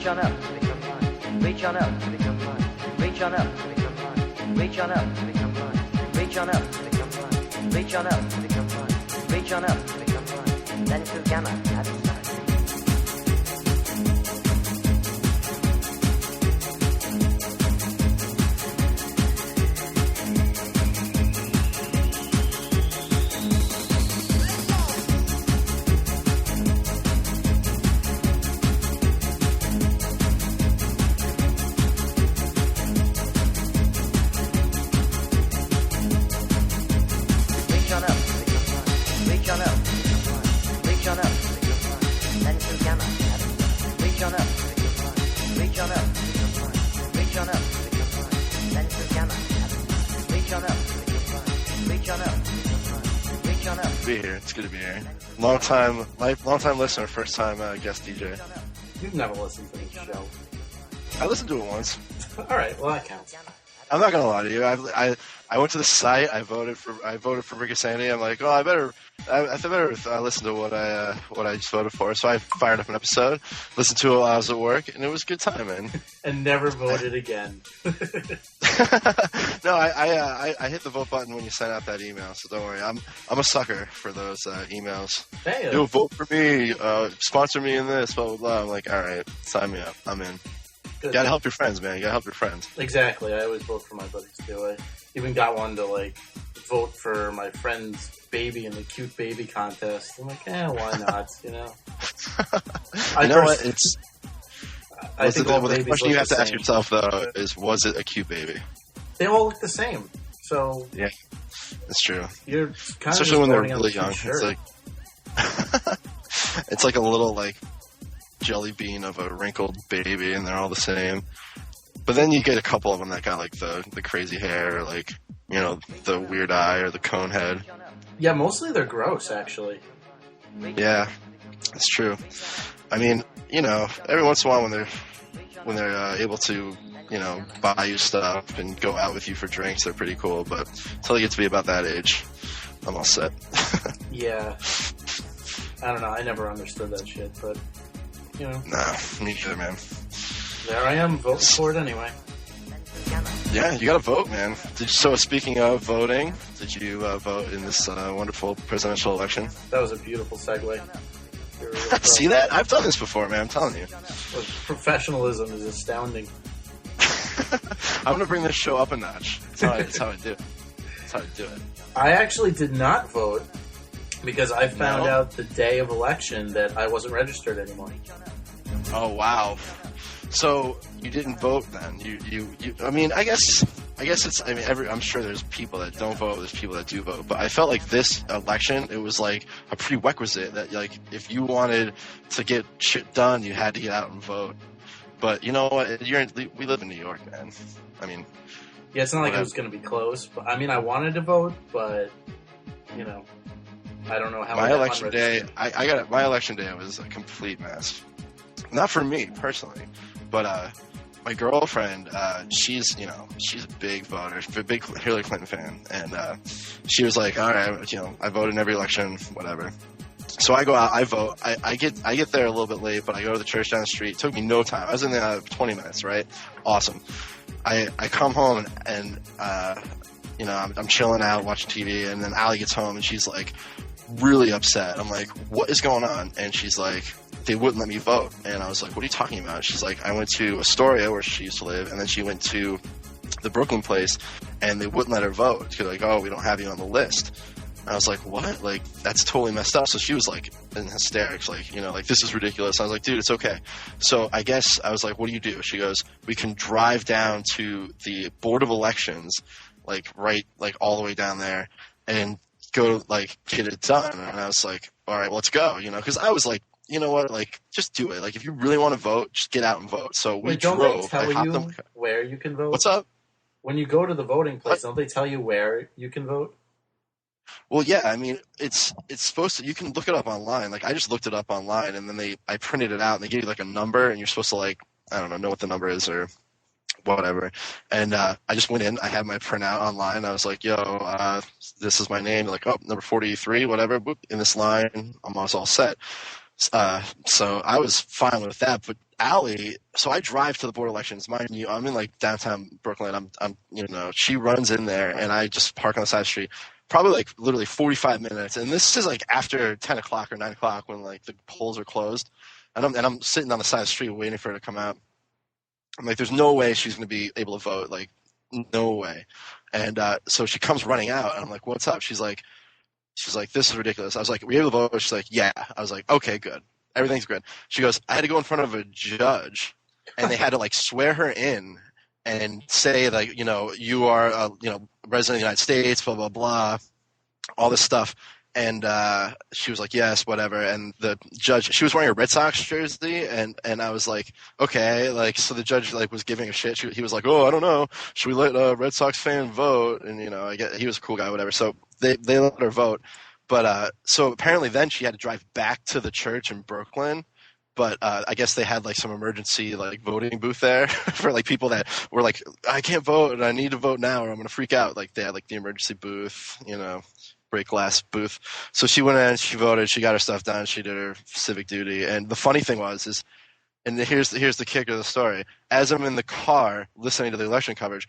Reach on up to become one. Reach on up to become one. Reach on up to become one. Reach on up to become one. Reach on up to become one. Reach on up to become one. Reach on up to become one. Then through gamma at the start. It's good to be here. Long time listener, first time guest DJ. You've never listened to the show. I listened to it once. All right, well that counts. I'm not gonna lie to you. I went to the site. I voted for Brink, Sanity. I'm like, oh, I better listen to what I just voted for. So I fired up an episode, listened to it while I was at work, and it was a good time, man. And never voted again. No, I hit the vote button when you sent out that email. So don't worry. I'm a sucker for those emails. Hey, you'll vote for me, sponsor me in this, blah blah blah. I'm like, all right, sign me up. I'm in. Good. You gotta help your friends, man. You gotta help your friends. Exactly. I always vote for my buddies too. I even got one to vote for my friend's baby in the cute baby contest. I'm like, why not? You know. You know what? It's. I think the question you have to ask yourself though is, was it a cute baby? They all look the same. So yeah, that's true. You're kind especially of when they're really young. It's like it's like a little jelly bean of a wrinkled baby, and they're all the same. But then you get a couple of them that got the crazy hair, or the weird eye or the cone head. Yeah, mostly they're gross, actually. Yeah, it's true. I mean, every once in a while when they're able to, buy you stuff and go out with you for drinks, they're pretty cool. But until you get to be about that age, I'm all set. Yeah, I don't know. I never understood that shit, but. Nah, me neither, man. There I am, voting for it anyway. Yeah, you gotta vote, man. So speaking of voting, did you vote in this wonderful presidential election? That was a beautiful segue. See that? I've done this before, man, I'm telling you. Well, professionalism is astounding. I'm gonna bring this show up a notch. That's how I do it. That's how I do it. I actually did not vote because I found out the day of election that I wasn't registered anymore. Oh wow! So you didn't vote then? You I mean, I guess it's. I mean, I'm sure there's people that don't vote. There's people that do vote. But I felt like this election, it was like a prerequisite that if you wanted to get shit done, you had to get out and vote. But you know what? We live in New York, man. I mean, yeah, it's not like it was going to be close. But I mean, I wanted to vote, but I don't know how. My election day, my election day was a complete mess. Not for me personally, but my girlfriend, she's a big voter, a big Hillary Clinton fan, and she was like, all right, I vote in every election, whatever. So I go out, I vote. I get there a little bit late, but I go to the church down the street. It took me no time. I was in there 20 minutes, right? Awesome. I come home and I'm chilling out watching TV, and then Allie gets home and she's like really upset. I'm like, what is going on? And she's like, they wouldn't let me vote. And I was like, what are you talking about? She's like, I went to Astoria where she used to live, and then she went to the Brooklyn place and they wouldn't let her vote. They're like, oh, we don't have you on the list. And I was like, what? Like, that's totally messed up. So she was like in hysterics, this is ridiculous. I was like, dude, it's okay. So I guess I was like, what do you do? She goes, we can drive down to the Board of Elections, all the way down there, and go get it done. And I was like, all right, let's go, because I was like, you know what, just do it. If you really want to vote, just get out and vote. So we drove. Don't they tell you where you can vote? What's up? When you go to the voting place, don't they tell you where you can vote? Well, yeah, I mean, it's supposed to, you can look it up online. I just looked it up online, and then I printed it out, and they give you a number, and you're supposed to I don't know what the number is or whatever. And I just went in, I had my printout online. I was like, yo, this is my name. They're like, oh, number 43, whatever, boop, in this line. I'm all set. So I was fine with that, but Allie, so I drive to the board elections. Mind you, I'm in like downtown Brooklyn. She runs in there, and I just park on the side of the street. Probably like literally 45 minutes, and this is like after 10 o'clock or 9 o'clock when like the polls are closed, and I'm sitting on the side of the street waiting for her to come out. I'm like, there's no way she's going to be able to vote, like no way. And so she comes running out, and I'm like, what's up? She's like, this is ridiculous. I was like, were you able to vote? She's like, yeah. I was like, okay, good. Everything's good. She goes, I had to go in front of a judge, and they had to like swear her in and say like, you are a resident of the United States, blah blah blah, all this stuff. And she was like, yes, whatever. And the judge, she was wearing a Red Sox jersey, and I was like, okay, like, so the judge like was giving a shit. He was like, oh, I don't know, should we let a Red Sox fan vote? And I get he was a cool guy, whatever. So they let her vote, but so apparently then she had to drive back to the church in Brooklyn. But I guess they had like some emergency like voting booth there for like people that were like, I can't vote and I need to vote now or I'm gonna freak out. Like they had like the emergency booth, break glass booth. So she went in, she voted, she got her stuff done, she did her civic duty. And the funny thing was, and here's the kick of the story. As I'm in the car listening to the election coverage,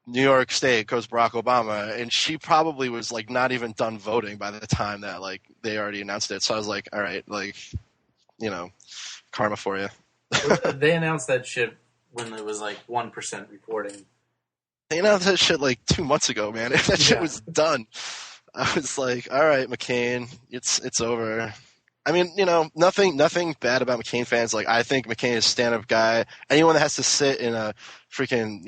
New York State goes Barack Obama, and she probably was like not even done voting by the time that like they already announced it. So I was like, all right, like, karma for you. They announced that shit when it was like 1% reporting. They announced that shit like 2 months ago, man. That shit was done. I was like, all right, McCain, it's over. I mean, nothing bad about McCain fans. Like, I think McCain is a stand-up guy. Anyone that has to sit in a freaking,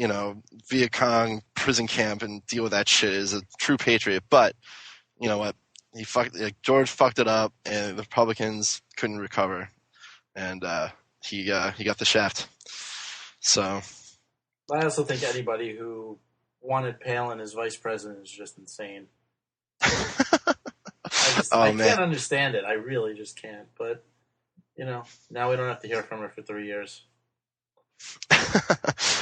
Viet Cong prison camp and deal with that shit is a true patriot. But, you know what? George fucked it up, and the Republicans couldn't recover. And he got the shaft. So. I also think anybody who wanted Palin as vice president is just insane. I can't understand it. I really just can't. But, now we don't have to hear from her for 3 years.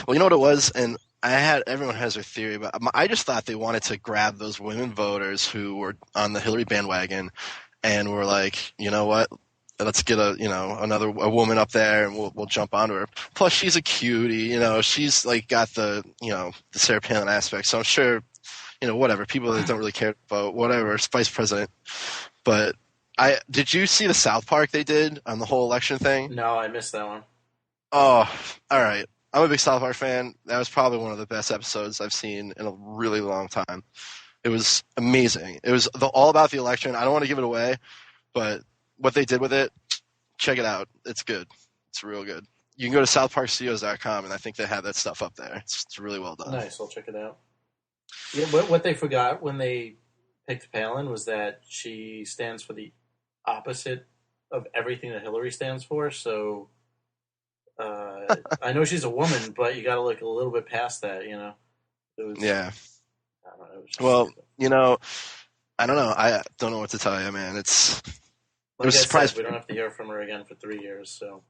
Well, you know what it was? And everyone has their theory, but I just thought they wanted to grab those women voters who were on the Hillary bandwagon and were like, you know what? Let's get a woman up there and we'll jump onto her. Plus, she's a cutie, she's like got the Sarah Palin aspect. So I'm sure, whatever, people that don't really care about whatever, vice president. But did you see the South Park they did on the whole election thing? No, I missed that one. Oh, all right. I'm a big South Park fan. That was probably one of the best episodes I've seen in a really long time. It was amazing. It was all about the election. I don't want to give it away, but what they did with it, check it out. It's good. It's real good. You can go to southparkstudios.com, and I think they have that stuff up there. It's really well done. Nice. I'll check it out. Yeah, what they forgot when they picked Palin was that she stands for the opposite of everything that Hillary stands for. So I know she's a woman, but you got to look a little bit past that, It was, yeah. I don't know, well, I don't know. I don't know what to tell you, man. It's... Like I said, we don't have to hear from her again for 3 years, so...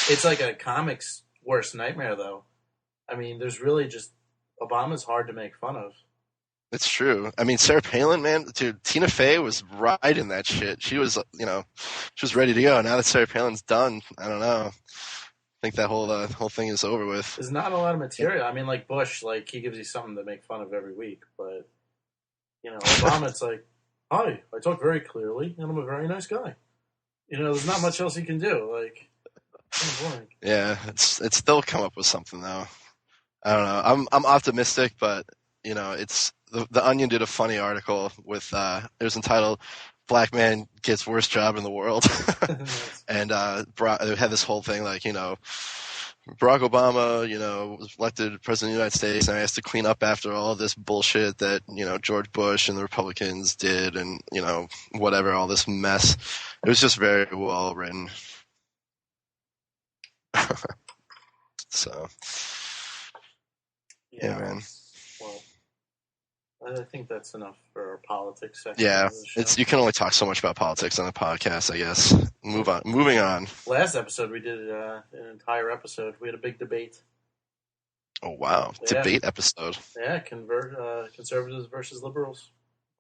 It's like a comic's worst nightmare, though. I mean, there's really just... Obama's hard to make fun of. It's true. I mean, Sarah Palin, man, dude, Tina Fey was right in that shit. She was, she was ready to go. Now that Sarah Palin's done, I don't know. I think that whole thing is over with. There's not a lot of material. I mean, like Bush, like he gives you something to make fun of every week, but Obama, it's like, hi, I talk very clearly, and I'm a very nice guy. There's not much else he can do. Like, kind of boring. Yeah, it's they'll come up with something though. I don't know. I'm optimistic, but it's the Onion did a funny article with it was entitled "Black Man Gets Worst Job in the World," and it had this whole thing like Barack Obama, was elected president of the United States, and he has to clean up after all this bullshit that George Bush and the Republicans did, and whatever, all this mess. It was just very well written. So. Yeah, man. Well, I think that's enough for our politics section. Yeah, you can only talk so much about politics on a podcast, I guess. Moving on. Last episode, we did an entire episode. We had a big debate. Oh wow, debate episode. Yeah, conservatives versus liberals.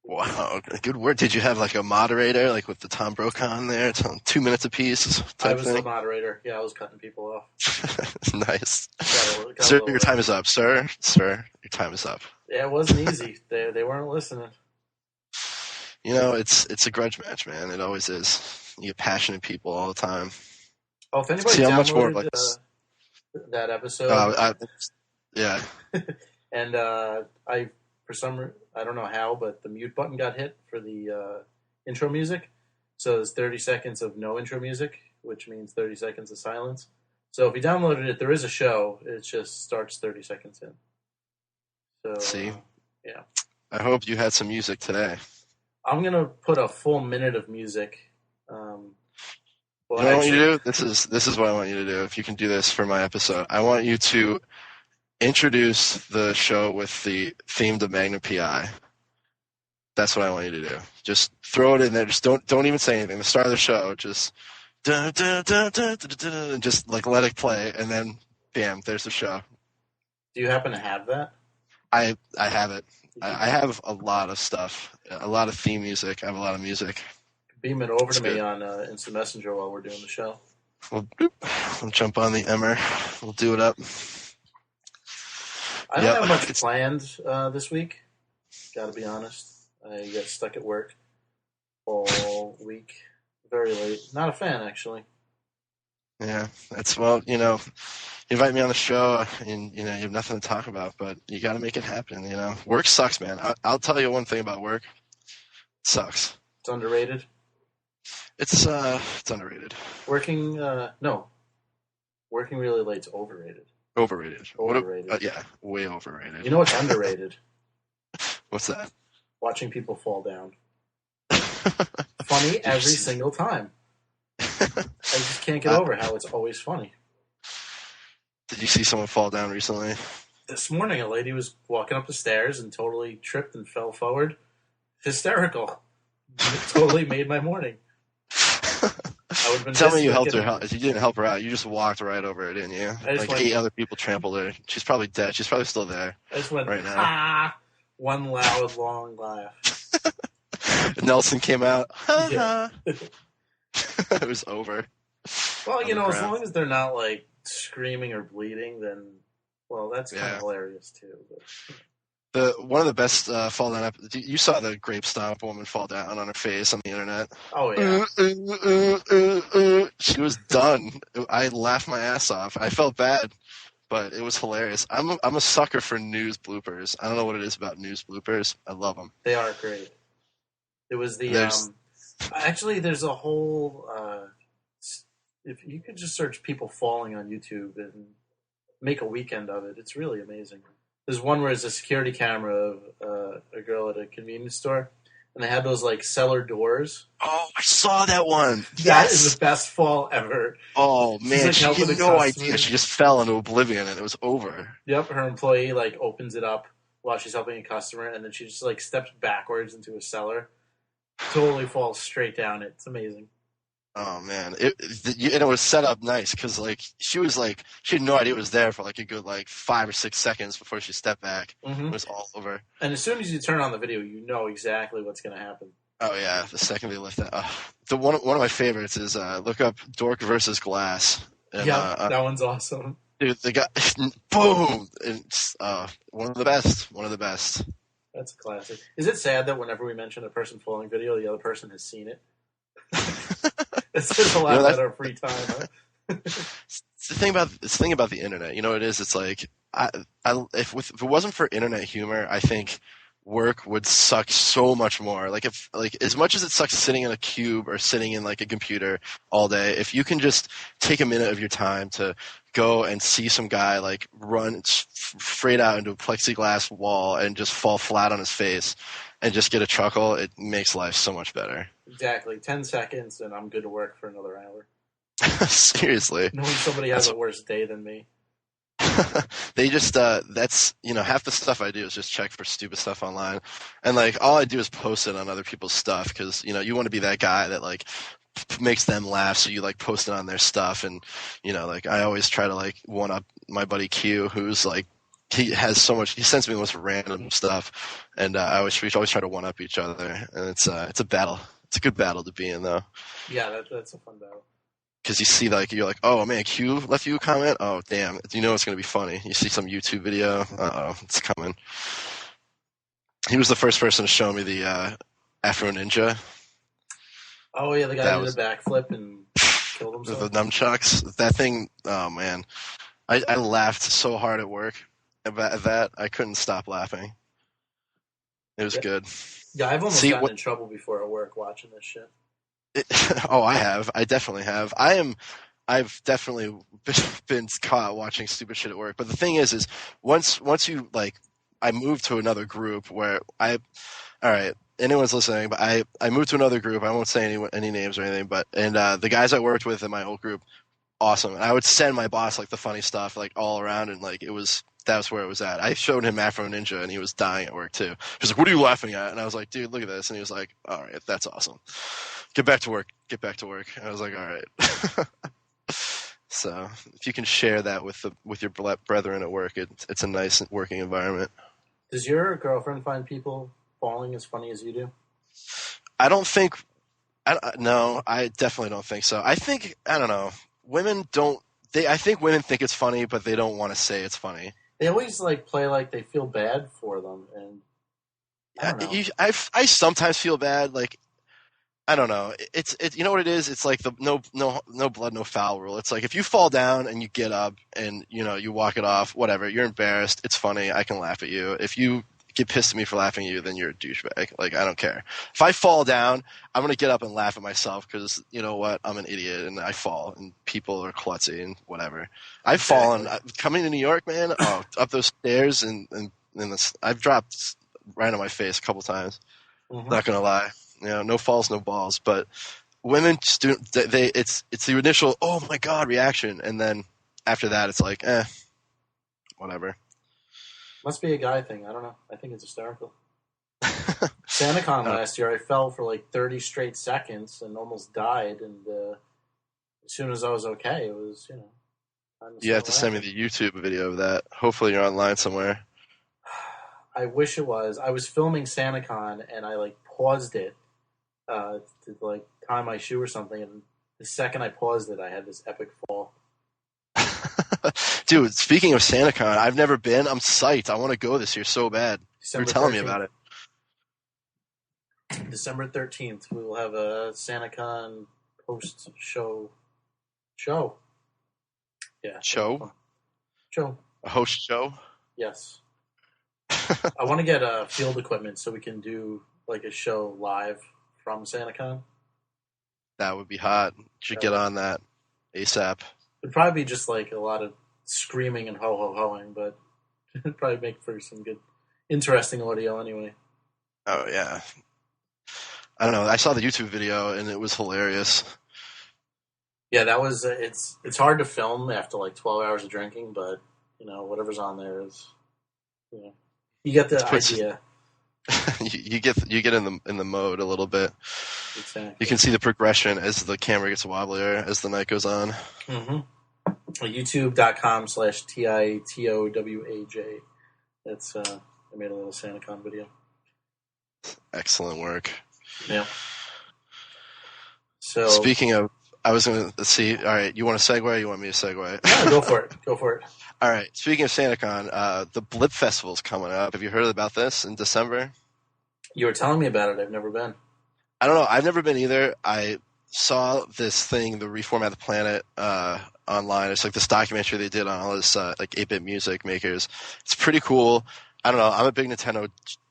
Wow, good word. Did you have like a moderator, like with the Tom Brokaw there? It's on 2 minutes apiece I type was the thing. moderator. Yeah, I was cutting people off. Nice. Got a Sir, little your time is up, sir. Sir, your time is up. Yeah, it wasn't easy. They weren't listening. You know, it's a grudge match, man. It always is. You get passionate people all the time. Oh, if anybody See how much more downloaded like that episode, yeah. and I I don't know how, but the mute button got hit for the intro music. So there's 30 seconds of no intro music, which means 30 seconds of silence. So if you downloaded it, there is a show. It just starts 30 seconds in. So See, yeah. I hope you had some music today. I'm gonna put a full minute of music. You know what I want you to do? This is what I want you to do. If you can do this for my episode, I want you to introduce the show with the theme to Magnum PI. That's what I want you to do. Just throw it in there. Just don't even say anything. The start of the show, just dun, dun, dun, dun, dun, dun, dun, just like let it play, and then bam, there's the show. Do you happen to have that? I have it. I have a lot of stuff, a lot of theme music. I have a lot of music. Beam it over to me on Instant Messenger while we're doing the show. We'll jump on the Emmer. We'll do it up. I don't have much planned this week. Got to be honest. I got stuck at work all week, very late. Not a fan, actually. Yeah, you invite me on the show, and you have nothing to talk about, but you got to make it happen. Work sucks, man. I'll tell you one thing about work. It sucks. It's underrated. It's underrated. Working really late's overrated. Overrated. Overrated. Yeah, way overrated. You know what's underrated? What's that? Watching people fall down. Funny every single time. I just can't get over how it's always funny. Did you see someone fall down recently? This morning, a lady was walking up the stairs and totally tripped and fell forward. Hysterical. It totally made my morning. Tell me you helped her. You didn't help her out. You just walked right over her, didn't you? Like 8 other people trampled her. She's probably dead. She's probably still there. I just went, right now. Ah! One loud, long laugh. Nelson came out. Yeah. It was over. Well, as long as they're not like screaming or bleeding, then that's kind of hilarious too. But. One of the best fall down. You saw the grape stomp woman fall down on her face on the internet. Oh yeah. She was done. I laughed my ass off. I felt bad, but it was hilarious. I'm a sucker for news bloopers. I don't know what it is about news bloopers. I love them. They are great. It was actually there's a whole if you could just search people falling on YouTube and make a weekend of it, it's really amazing. There's one where it's a security camera of a girl at a convenience store, and they had those like cellar doors. Oh, I saw that one. That is the best fall ever. Oh man, she had no idea. She just fell into oblivion, and it was over. Yep, her employee like opens it up while she's helping a customer, and then she just like steps backwards into a cellar, totally falls straight down. It's amazing. Oh man, it was set up nice because like she had no idea it was there for like a good 5 or 6 seconds before she stepped back. Mm-hmm. It was all over. And as soon as you turn on the video, you know exactly what's going to happen. Oh yeah, the second they lift that. The one of my favorites is look up Dork versus Glass. And, that one's awesome. Dude, the guy, boom! It's one of the best. One of the best. That's a classic. Is it sad that whenever we mention a person falling video, the other person has seen it? It's just a lot of our free time. Huh? It's the thing about the internet. You know what it is? It's like if it wasn't for internet humor, I think work would suck so much more. Like if as much as it sucks sitting in a cube or sitting in like a computer all day, if you can just take a minute of your time to go and see some guy like run straight out into a plexiglass wall and just fall flat on his face and just get a chuckle, it makes life so much better. Exactly. 10 seconds and I'm good to work for another hour. Seriously. Knowing somebody has a worse day than me. They just that's half the stuff I do is just check for stupid stuff online, and like all I do is post it on other people's stuff because you want to be that guy that like makes them laugh, so you like post it on their stuff, and like I always try to like one up my buddy Q, who's like he has so much. He sends me the most random stuff, and we always try to one up each other, and it's a battle. It's a good battle to be in, though. Yeah, that's a fun battle. Because you see, like, you're like, oh man, Q left you a comment. Oh damn, you know it's gonna be funny. You see some YouTube video. It's coming. He was the first person to show me the Afro Ninja. Oh yeah, the guy who did a backflip and killed With himself. the nunchucks. That thing. Oh man, I laughed so hard at work about that. I couldn't stop laughing. It was good. Yeah, I've almost gotten in trouble before at work watching this shit. I have. I definitely have. I've definitely been caught watching stupid shit at work. But the thing is once you like, I moved to another group where all right, anyone's listening, but I moved to another group. I won't say any names or anything, but the guys I worked with in my old group, awesome. And I would send my boss like the funny stuff like all around, and like that was where it was at. I showed him Afro Ninja, and he was dying at work too. He was like, "What are you laughing at?" And I was like, "Dude, look at this." And he was like, "All right, that's awesome. Get back to work. Get back to work." And I was like, "All right." So if you can share that with your brethren at work, it's a nice working environment. Does your girlfriend find people falling as funny as you do? I don't think. No, I definitely don't think so. I don't know. Women don't. I think women think it's funny, but they don't want to say it's funny. They always like play like they feel bad for them, and I don't know. I sometimes feel bad. Like, I don't know. It's you know what it is. It's like the no blood, no foul rule. It's like if you fall down and you get up and you walk it off, whatever. You're embarrassed. It's funny. I can laugh at you. If you get pissed at me for laughing at you, then you're a douchebag. Like, I don't care. If I fall down, I'm gonna get up and laugh at myself because you know what? I'm an idiot and I fall and people are klutzy and whatever. I've fallen coming to New York, man. Up those stairs and I've dropped right on my face a couple times. Mm-hmm. Not gonna lie. No falls, no balls. But women just do. It's the initial "oh my god" reaction, and then after that, it's like, whatever. Must be a guy thing. I don't know. I think it's hysterical. SantaCon last year, I fell for like 30 straight seconds and almost died. And as soon as I was okay, it was You have to send me the YouTube video of that. Hopefully, you're online somewhere. I wish it was. I was filming SantaCon and I like paused it. To like tie my shoe or something, and the second I paused it, I had this epic fall. Dude, speaking of SantaCon, I've never been. I'm psyched. I want to go this year so bad. You're telling me about it. December 13th, we will have a SantaCon post-show. Yeah. Show? A host show? Yes. I want to get field equipment so we can do like a show live from SantaCon. That would be hot. Should get on that ASAP. It'd probably be just like a lot of screaming and ho-ho-hoing, but it'd probably make for some good, interesting audio anyway. Oh, yeah. I don't know. I saw the YouTube video, and it was hilarious. Yeah, that was... It's hard to film after like 12 hours of drinking, but, whatever's on there is... You get the idea. you get in the mode a little bit. Exactly. You can see the progression as the camera gets wobblier as the night goes on. Mm-hmm. YouTube.com/TITOWAJ. That's I made a little SantaCon video. Excellent work. Yeah. So speaking of, I was going to see. All right, you want to segue? Or you want me to segue? Yeah, go for it. Go for it. All right. Speaking of SantaCon, the Blip Festival's coming up. Have you heard about this in December? You were telling me about it. I've never been. I don't know. I've never been either. I saw this thing, the Reformat the Planet, online. It's like this documentary they did on all this like 8-bit music makers. It's pretty cool. I don't know. I'm a big Nintendo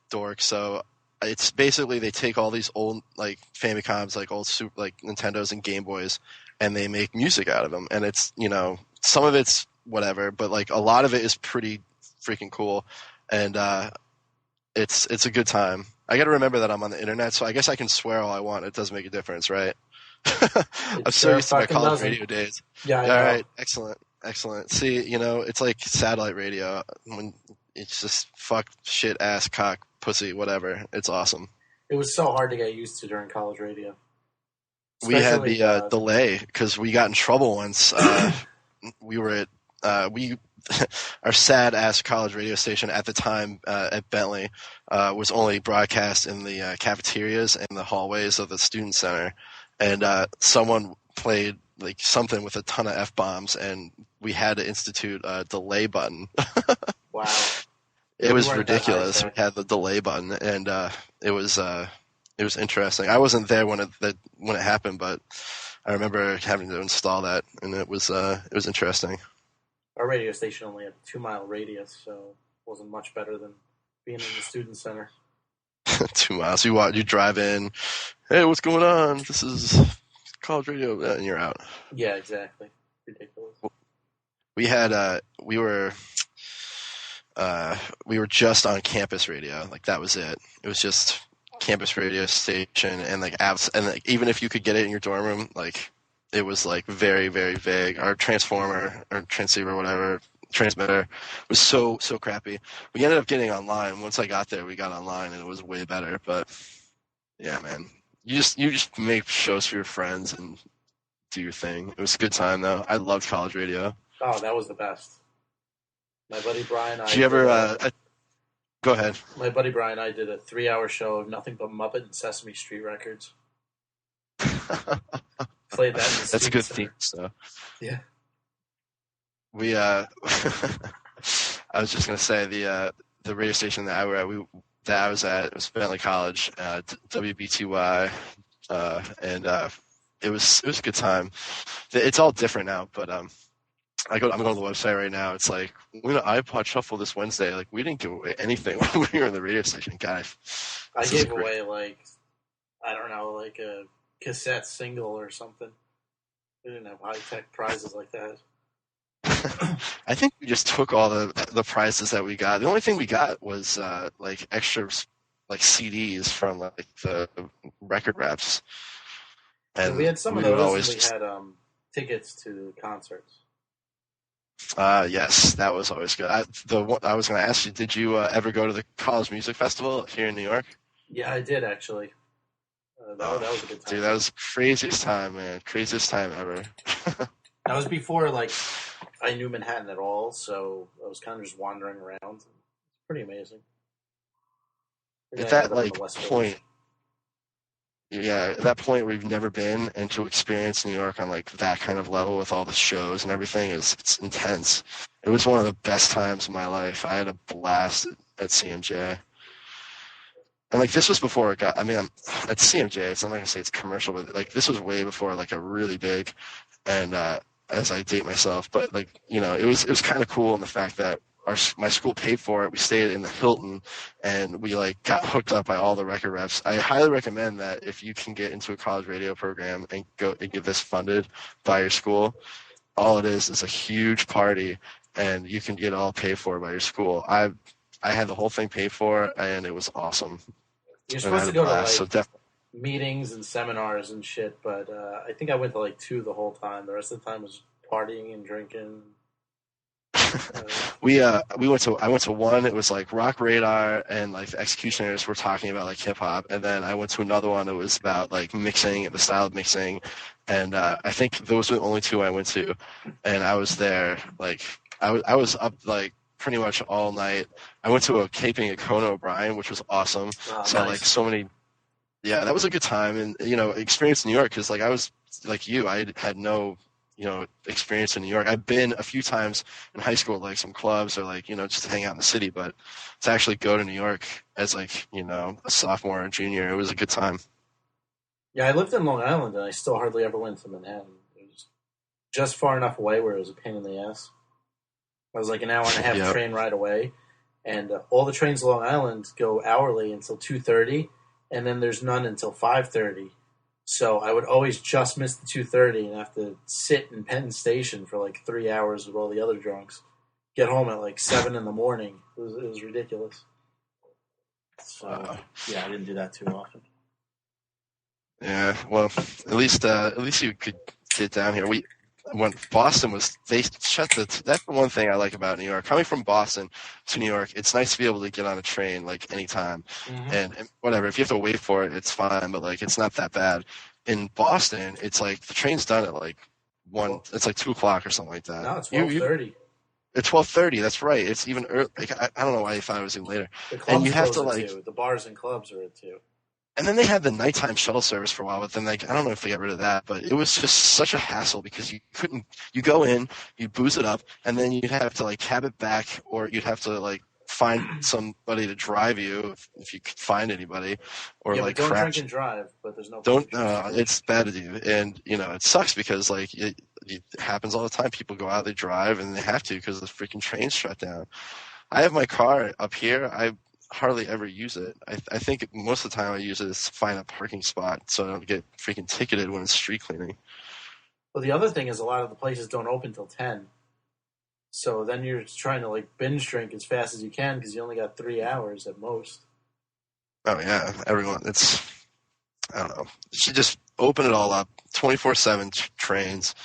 dork, so it's basically they take all these old like Famicoms, like old super like Nintendos and Game Boys, and they make music out of them. And it's some of it's whatever, but like a lot of it is pretty freaking cool, and it's a good time. I got to remember that I'm on the internet, so I guess I can swear all I want. It does make a difference, right? I'm so used to my college radio days. Yeah, all right, excellent. See, it's like satellite radio when it's just fuck, shit, ass, cock, pussy, whatever. It's awesome. It was so hard to get used to during college radio. We had the delay because we got in trouble once. We were at our sad ass college radio station at the time at Bentley was only broadcast in the cafeterias and the hallways of the student center, and someone played like something with a ton of F-bombs, and we had to institute a delay button. Wow. It We was weren't that ridiculous. We high-tech. had the delay button, and it was interesting. I wasn't there when it happened, but I remember having to install that, and it was interesting. Our radio station only had a 2-mile radius, so it wasn't much better than being in the student center. 2 miles. You drive in. Hey, what's going on? This is college radio, and you're out. Yeah, exactly. Ridiculous. We were just on campus radio. Like that was it. It was just campus radio station, and like apps, and like even if you could get it in your dorm room, like it was like very, very vague. Our transformer or transceiver, whatever, transmitter was so crappy. We ended up getting online. Once I got there, we got online, and it was way better. But yeah, man, you just make shows for your friends and do your thing. It was a good time though. I loved college radio. Oh, that was the best. My buddy Brian, Did you ever? Go ahead. My buddy Brian and I did a 3-hour show of nothing but Muppet and Sesame Street records. Played that. In the That's a good student theme. So center. Yeah. we I was just gonna say the radio station that I was at, it was Bentley College, WBTY, and it was a good time. It's all different now, but I'm going to the website right now. It's like, we're going to iPod Shuffle this Wednesday. Like, we didn't give away anything when we were in the radio station, guys. I gave away, like, I don't know, like a cassette single or something. We didn't have high-tech prizes like that. I think we just took all the prizes that we got. The only thing we got was, like, extra, like, CDs from, like, the record reps. And we had some of those, and we had tickets to concerts. Yes, that was always good. I was going to ask you, did you ever go to the College Music Festival here in New York? Yeah, I did, actually. That was a good time. Dude, that was the craziest time, man. Craziest time ever. That was before, like, I knew Manhattan at all, so I was kind of just wandering around. It's pretty amazing. At that, like, point... Yeah, at that point we've never been, and to experience New York on like that kind of level with all the shows and everything it's intense. It was one of the best times of my life. I had a blast at CMJ. And like this was before it got, I mean, at CMJ, it's not like I say it's commercial, but like this was way before like a really big, and as I date myself, but like, you know, it was kind of cool in the fact that my school paid for it. We stayed in the Hilton, and we like got hooked up by all the record reps. I highly recommend that if you can get into a college radio program and go and get this funded by your school. All it is a huge party, and you can get it all paid for by your school. I had the whole thing paid for, and it was awesome. You're supposed to go to like so meetings and seminars and shit, but I think I went to like 2 the whole time. The rest of the time was partying and drinking. I went to one. It was like Rock Radar, and like the Executioners were talking about like hip hop, and then I went to another one that was about like mixing, the style of mixing, and I think those were the only 2 I went to, and I was there like I was up like pretty much all night. I went to a taping at Conan O'Brien, which was awesome. Oh, so nice. like so many, yeah, that was a good time, and you know, experience in New York because like I was like you, I had no experience in New York. I've been a few times in high school, like some clubs or like, just to hang out in the city, but to actually go to New York as like, a sophomore or junior, it was a good time. Yeah, I lived in Long Island and I still hardly ever went to Manhattan. It was just far enough away where it was a pain in the ass. I was like an hour and a half train ride away, and all the trains to Long Island go hourly until 2:30, and then there's none until 5:30. So I would always just miss the 2:30 and have to sit in Penn Station for like 3 hours with all the other drunks. Get home at like 7 in the morning. It was ridiculous. So yeah, I didn't do that too often. Yeah, well, at least you could get down here. When Boston was, that's the one thing I like about New York. Coming from Boston to New York, it's nice to be able to get on a train like anytime, and whatever. If you have to wait for it, it's fine, but like it's not that bad. In Boston, it's like the train's done at like 1. It's like 2:00 or something like that. No, it's 12:30. At 12:30, that's right. It's even early. Like, I don't know why you thought it was even later. The And clubs you have close to at like, 2. The bars and clubs are at 2. and then they had the nighttime shuttle service for a while, but then like I don't know if they got rid of that. But it was just such a hassle because you couldn't. You go in, you booze it up, and then you'd have to like cab it back, or you'd have to like find somebody to drive you if you could find anybody, or Yeah, like but don't drink crash. and drive, but there's no Don't. public transportation. It's bad to do, and it sucks because like it happens all the time. People go out, they drive, and they have to because the freaking train's shut down. I have my car up here. I hardly ever use it. I think most of the time I use it is to find a parking spot so I don't get freaking ticketed when it's street cleaning. Well, the other thing is a lot of the places don't open till 10. So then you're trying to like binge drink as fast as you can because you only got 3 hours at most. Oh yeah, everyone. I don't know. You should just open it all up, 24/7 trains,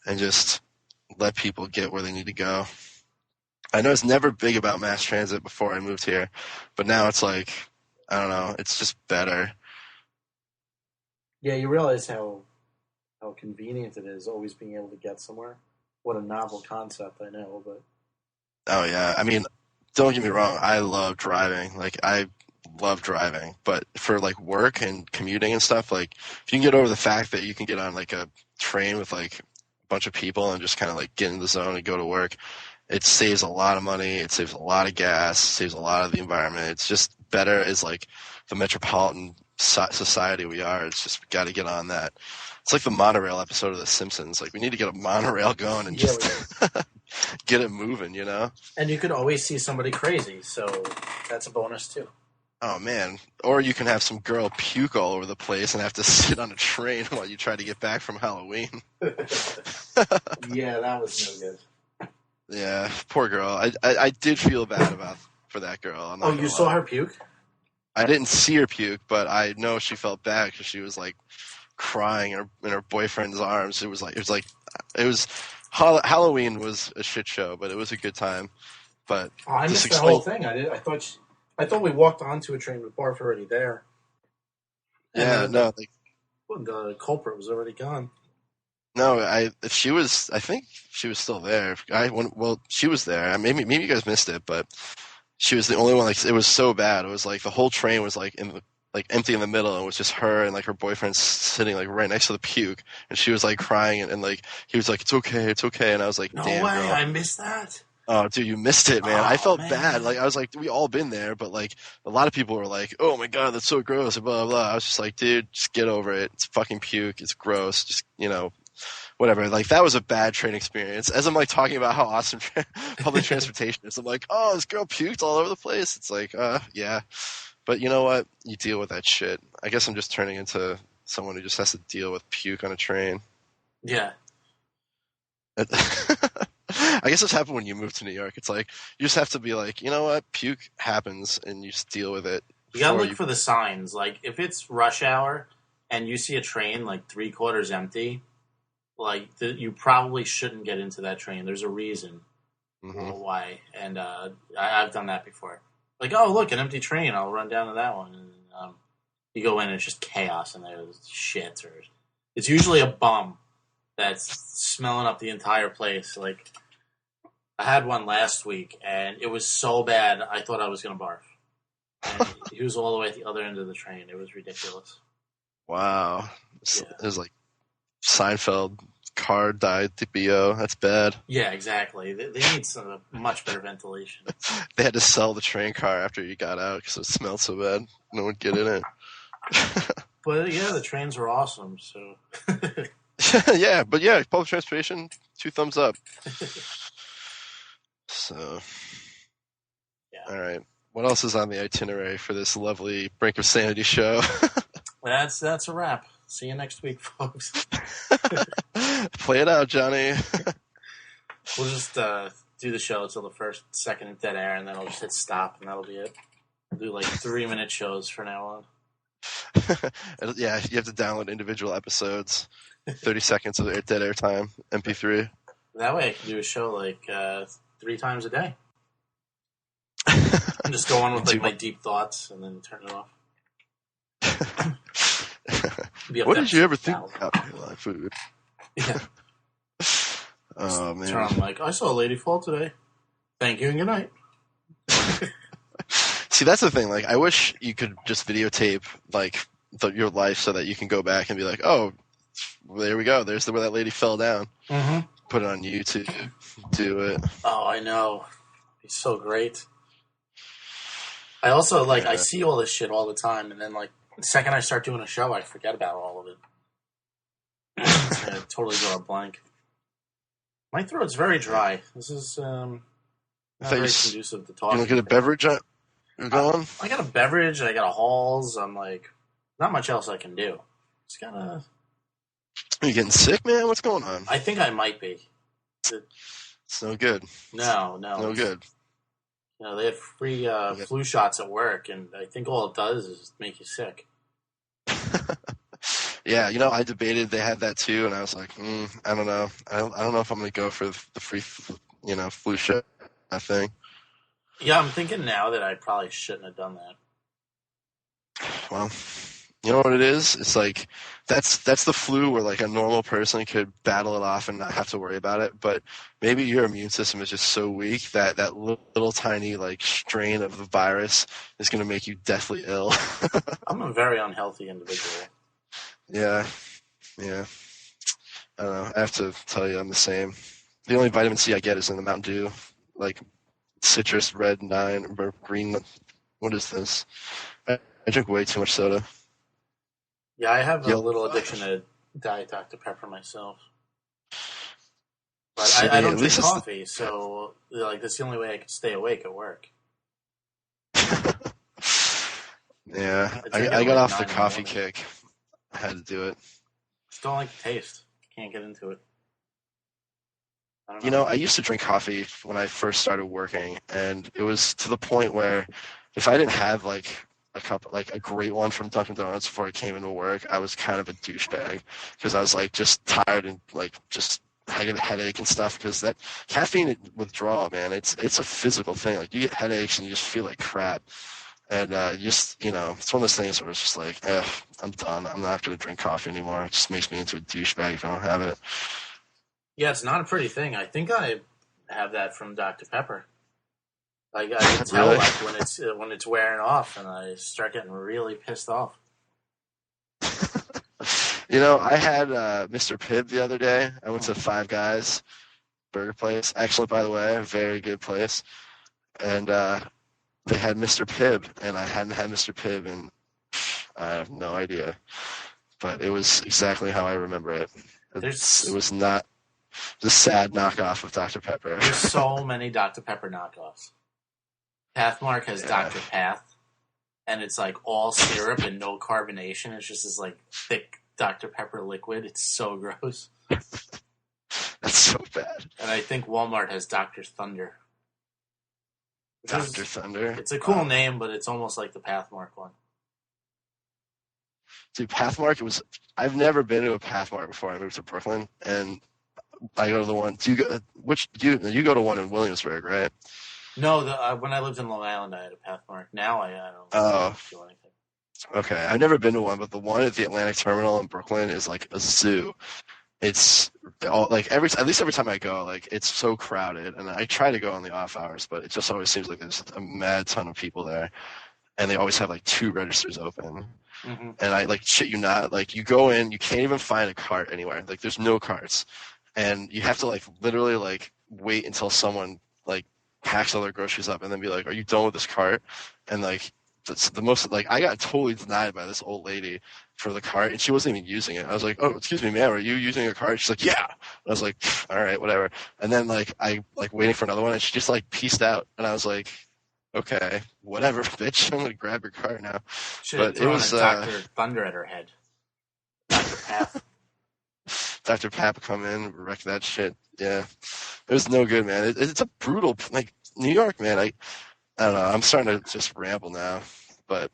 and just let people get where they need to go. I know it's never big about mass transit before I moved here, but now it's like, I don't know, it's just better. Yeah, you realize how convenient it is always being able to get somewhere. What a novel concept, I know, but Oh yeah, I mean, don't get me wrong, I love driving. Like I love driving, but for like work and commuting and stuff, like if you can get over the fact that you can get on like a train with like a bunch of people and just kind of like get in the zone and go to work, it saves a lot of money, it saves a lot of gas, saves a lot of the environment. It's just better as like the metropolitan society we are. It's just got to get on that. It's like the monorail episode of The Simpsons. Like we need to get a monorail going and just get it moving, And you could always see somebody crazy, so that's a bonus too. Oh man! Or you can have some girl puke all over the place and have to sit on a train while you try to get back from Halloween. Yeah, that was no good. Yeah, poor girl. I did feel bad for that girl. I'm not Oh, gonna you lie. saw her puke? I didn't see her puke, but I know she felt bad because she was like crying in her boyfriend's arms. It was Halloween was a shit show, but it was a good time. But Oh, I missed the whole thing. I thought we walked onto a train with Barf already there. Yeah, no, like, The culprit was already gone. no. I think she was still there. She was there. Maybe you guys missed it, but she was the only one. Like it was so bad. It was like the whole train was like empty in the middle, and it was just her and like her boyfriend sitting like right next to the puke, and she was like crying, and like he was like, it's okay, and I was like, No damn, way, girl. I missed that. Oh, dude, you missed it, man. Oh, I felt man. bad. Like I was like, we all been there, but like a lot of people were like, oh my god, that's so gross, and blah blah blah. I was just like, dude, just get over it. It's fucking puke. It's gross. Just whatever. Like that was a bad train experience. As I'm like talking about how awesome public transportation is, I'm like, oh, this girl puked all over the place. It's like, yeah. But you know what? You deal with that shit. I guess I'm just turning into someone who just has to deal with puke on a train. Yeah. I guess this happened when you moved to New York. It's like you just have to be like, you know what? Puke happens, and you just deal with it. You gotta look for the signs. Like if it's rush hour and you see a train like 3/4 empty, like you probably shouldn't get into that train. There's a reason why, and I've done that before. Like, oh look, an empty train. I'll run down to that one. And you go in, and it's just chaos in there. There's shit, or it's usually a bum that's smelling up the entire place. Like I had one last week, and it was so bad I thought I was gonna barf. And he was all the way at the other end of the train. It was ridiculous. Wow. Yeah. It was like Seinfeld car died to BO. That's bad. Yeah, exactly. They need some much better ventilation. They had to sell the train car after you got out because it smelled so bad. No one would get in it. But yeah, the trains were awesome. So yeah, but yeah, public transportation, 2 thumbs up. So, yeah. All right. What else is on the itinerary for this lovely Brink of Sanity show? That's a wrap. See you next week, folks. Play it out, Johnny. We'll just do the show until the first second of dead air, and then I'll just hit stop, and that'll be it. We'll do like 3-minute shows from now on. Yeah, you have to download individual episodes. 30 seconds of dead air time, MP3. That way I can do a show like 3 times a day. And just go on with like my deep thoughts and then turn it off. What did you ever think about live food? Yeah. Oh man. Turn on like, I saw a lady fall today. Thank you and good night. See, that's the thing. Like, I wish you could just videotape like your life so that you can go back and be like, oh, well, there we go. There's where that lady fell down. Mm-hmm. Put it on YouTube. Do it. Oh, I know. He's so great. I also, like, I see all this shit all the time, and then, like, the second I start doing a show, I forget about all of it. I totally draw a blank. My throat's very dry. This is not very conducive to talking. You want to get a beverage going? I got a beverage, I got a Halls. I'm like, not much else I can do. Just gotta... Are you getting sick, man? What's going on? I think I might be. It's no good. No. No good. You know, they have free flu shots at work, and I think all it does is make you sick. Yeah, you know, I debated. They had that too, and I was like, I don't know. I don't know if I'm going to go for the free, flu shot thing. Yeah, I'm thinking now that I probably shouldn't have done that. Well, you know what it is? It's like that's the flu where like a normal person could battle it off and not have to worry about it. But maybe your immune system is just so weak that little tiny like strain of the virus is going to make you deathly ill. I'm a very unhealthy individual. Yeah. I don't know. I have to tell you, I'm the same. The only vitamin C I get is in the Mountain Dew, like citrus, red 9, or green. What is this? I drink way too much soda. Yeah, I have a little addiction to Diet Dr. Pepper myself. But I don't drink coffee, so like that's the only way I can stay awake at work. Yeah, I got off the coffee kick. I had to do it. Just don't like the taste. Can't get into it. I don't know. You know, I used to drink coffee when I first started working, and it was to the point where if I didn't have like a cup, like a great one from Dunkin' Donuts before I came into work, I was kind of a douchebag because I was like just tired and like just having a headache and stuff. Because that caffeine withdrawal, man, it's a physical thing. Like you get headaches and you just feel like crap. And it's one of those things where it's just like, I'm done. I'm not going to drink coffee anymore. It just makes me into a douchebag if I don't have it. Yeah, it's not a pretty thing. I think I have that from Dr. Pepper. Like I can tell Really? like when it's wearing off, and I start getting really pissed off. I had Mr. Pibb the other day. I went to Five Guys burger place. Excellent, by the way. A very good place. And they had Mr. Pibb, and I hadn't had Mr. Pibb, and I have no idea. But it was exactly how I remember it. It was not the sad knockoff of Dr. Pepper. There's so many Dr. Pepper knockoffs. Pathmark has Dr. Path, and it's like all syrup and no carbonation. It's just this like thick Dr. Pepper liquid. It's so gross. That's so bad. And I think Walmart has Dr. Thunder. Dr. Thunder? It's a cool name, but it's almost like the Pathmark one. Dude, Pathmark I've never been to a Pathmark before I moved to Brooklyn, and I go to the one. You go to one in Williamsburg, right? No, when I lived in Long Island, I had a Pathmark. Now I don't do anything. Okay, I've never been to one, but the one at the Atlantic Terminal in Brooklyn is like a zoo. It's all, like every time I go, like it's so crowded, and I try to go on the off hours, but it just always seems like there's a mad ton of people there, and they always have like 2 registers open. Mm-hmm. And I shit you not, like you go in, you can't even find a cart anywhere. Like there's no carts, and you have to like literally like wait until someone like packs all their groceries up and then be like, "Are you done with this cart?" And like that's the most like I got totally denied by this old lady for the cart, and she wasn't even using it. I was like, "Oh, excuse me, ma'am, are you using a cart?" She's like, "Yeah." I was like, "All right, whatever." And then I waiting for another one, and she just pieced out, and I was like, "Okay, whatever, bitch. I'm gonna grab your cart now." But it was Dr. Thunder at her head. Dr. Path. Dr. Pap come in, wreck that shit. Yeah, it was no good, man. It's a brutal New York, man. I don't know. I'm starting to just ramble now, but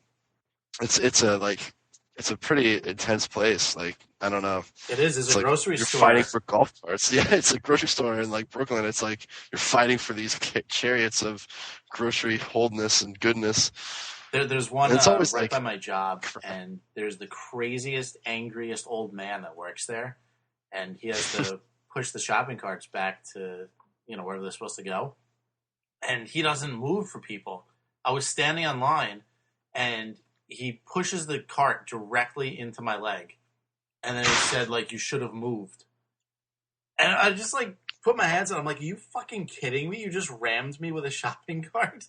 it's a pretty intense place. Like I don't know. It is. It's a grocery store. You're fighting for golf carts. Yeah, it's a grocery store in Brooklyn. It's like you're fighting for these chariots of grocery wholeness and goodness. There's one right by my job, and there's the craziest, angriest old man that works there, and he has to push the shopping carts back to wherever they're supposed to go. and he doesn't move for people. I was standing on line, and he pushes the cart directly into my leg, and then he said, like, you should have moved. And I just, like, put my hands on. I'm like, are you fucking kidding me? You just rammed me with a shopping cart?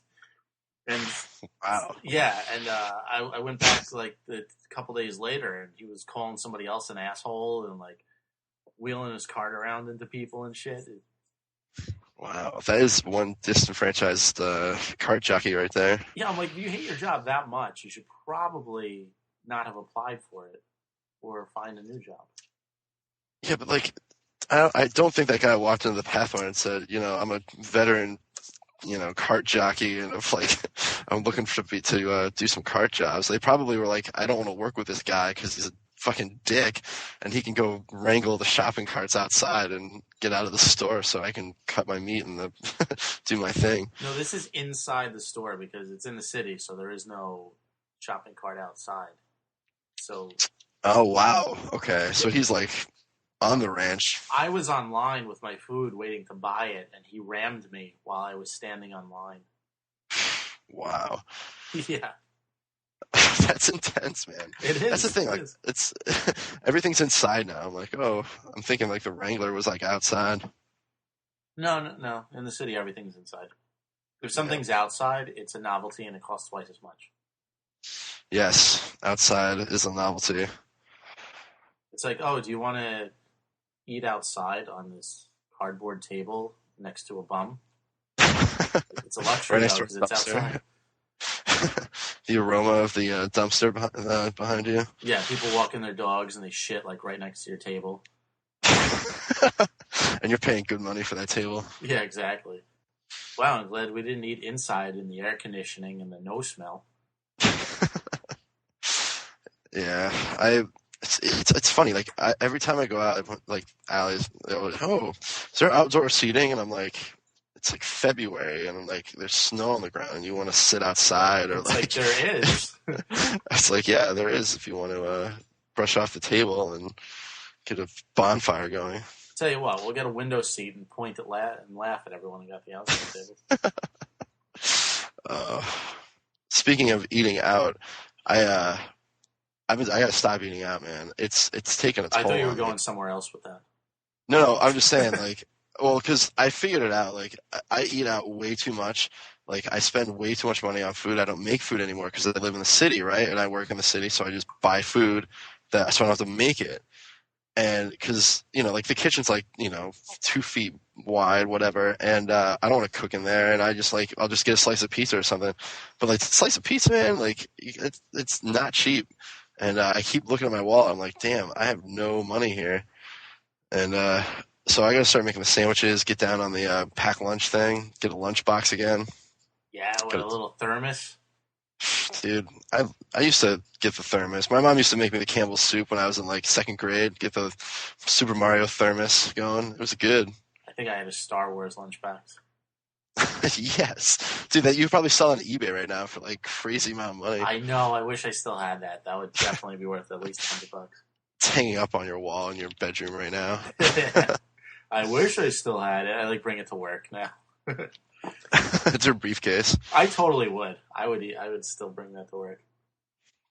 And Wow. yeah, and I went back like a couple days later, and he was calling somebody else an asshole and like wheeling his cart around into people and shit. Wow, that is one disenfranchised cart jockey right there. Yeah, I'm like, if you hate your job that much, you should probably not have applied for it or find a new job. Yeah, but like, I don't think that guy walked into the Pathway and said, you know, I'm a veteran, you know, cart jockey, and I'm looking to do some cart jobs. They probably were like, I don't want to work with this guy because he's a fucking dick, and he can go wrangle the shopping carts outside and get out of the store so I can cut my meat and do my thing. No, this is inside the store because it's in the city, so there is no shopping cart outside. So. Oh wow. Okay, so he's like on the ranch. I was online with my food waiting to buy it, and he rammed me while I was standing online. Wow. Yeah. That's intense, man. It is. That's the thing. Like, it's everything's inside now. I'm like, oh, I'm thinking like the Wrangler was like outside. No. In the city, everything's inside. If something's outside, it's a novelty, and it costs twice as much. Yes, outside is a novelty. It's like, oh, do you want to eat outside on this cardboard table next to a bum? It's a luxury, Right though, because it's outside. The aroma of the dumpster behind you. Yeah, people walking their dogs and they shit like right next to your table. And you're paying good money for that table. Yeah, exactly. Wow, I'm glad we didn't eat inside in the air conditioning and the no smell. Yeah, it's funny. Like every time I go out, like Allie's, like, oh, is there outdoor seating? And I'm like, it's like February, and I'm like, there's snow on the ground. You want to sit outside, or it's like there is. It's like, yeah, there is. If you want to brush off the table and get a bonfire going. Tell you what, we'll get a window seat and point at and laugh at everyone who got the outside table. Speaking of eating out, I gotta stop eating out, man. It's taken a toll. I thought you were on going me. somewhere else with that. No, I'm just saying, like, well, because I figured it out. Like, I eat out way too much. Like, I spend way too much money on food. I don't make food anymore because I live in the city, right? And I work in the city, so I just buy food so I don't have to make it. And because, you know, like the kitchen's like, you know, 2 feet wide, whatever. And I don't want to cook in there. And I'll just get a slice of pizza or something. But like, a slice of pizza, man, like it's not cheap. And I keep looking at my wallet. I'm like, damn, I have no money here. And so I got to start making the sandwiches, get down on the pack lunch thing, get a lunchbox again. Yeah, with a little thermos. Dude, I used to get the thermos. My mom used to make me the Campbell's soup when I was in like 2nd grade. Get the Super Mario thermos going. It was good. I think I had a Star Wars lunchbox. Yes, dude, that you probably sell on eBay right now for like crazy amount of money. I know. I wish I still had that. That would definitely be worth at least $100. It's hanging up on your wall in your bedroom right now. I wish I still had it. I like bring it to work now. It's your briefcase. I totally would. I would still bring that to work.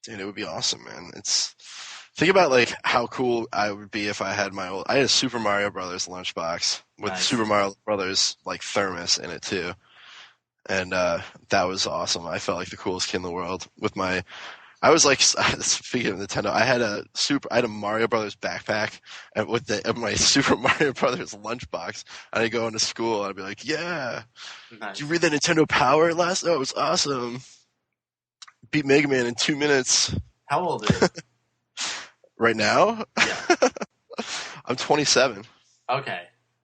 Dude, it would be awesome, man. Think about like how cool I would be if I had I had a Super Mario Brothers lunchbox with Nice. Super Super Mario Brothers like thermos in it too. And that was awesome. I felt like the coolest kid in the world I was like, speaking of Nintendo, I had a Mario Brothers backpack with my Super Mario Brothers lunchbox, and I'd go into school and I'd be like, yeah, Nice. did you read the Nintendo Power last night? It was awesome. Beat Mega Man in 2 minutes. How old are you? Right now? Yeah. I'm 27. Okay.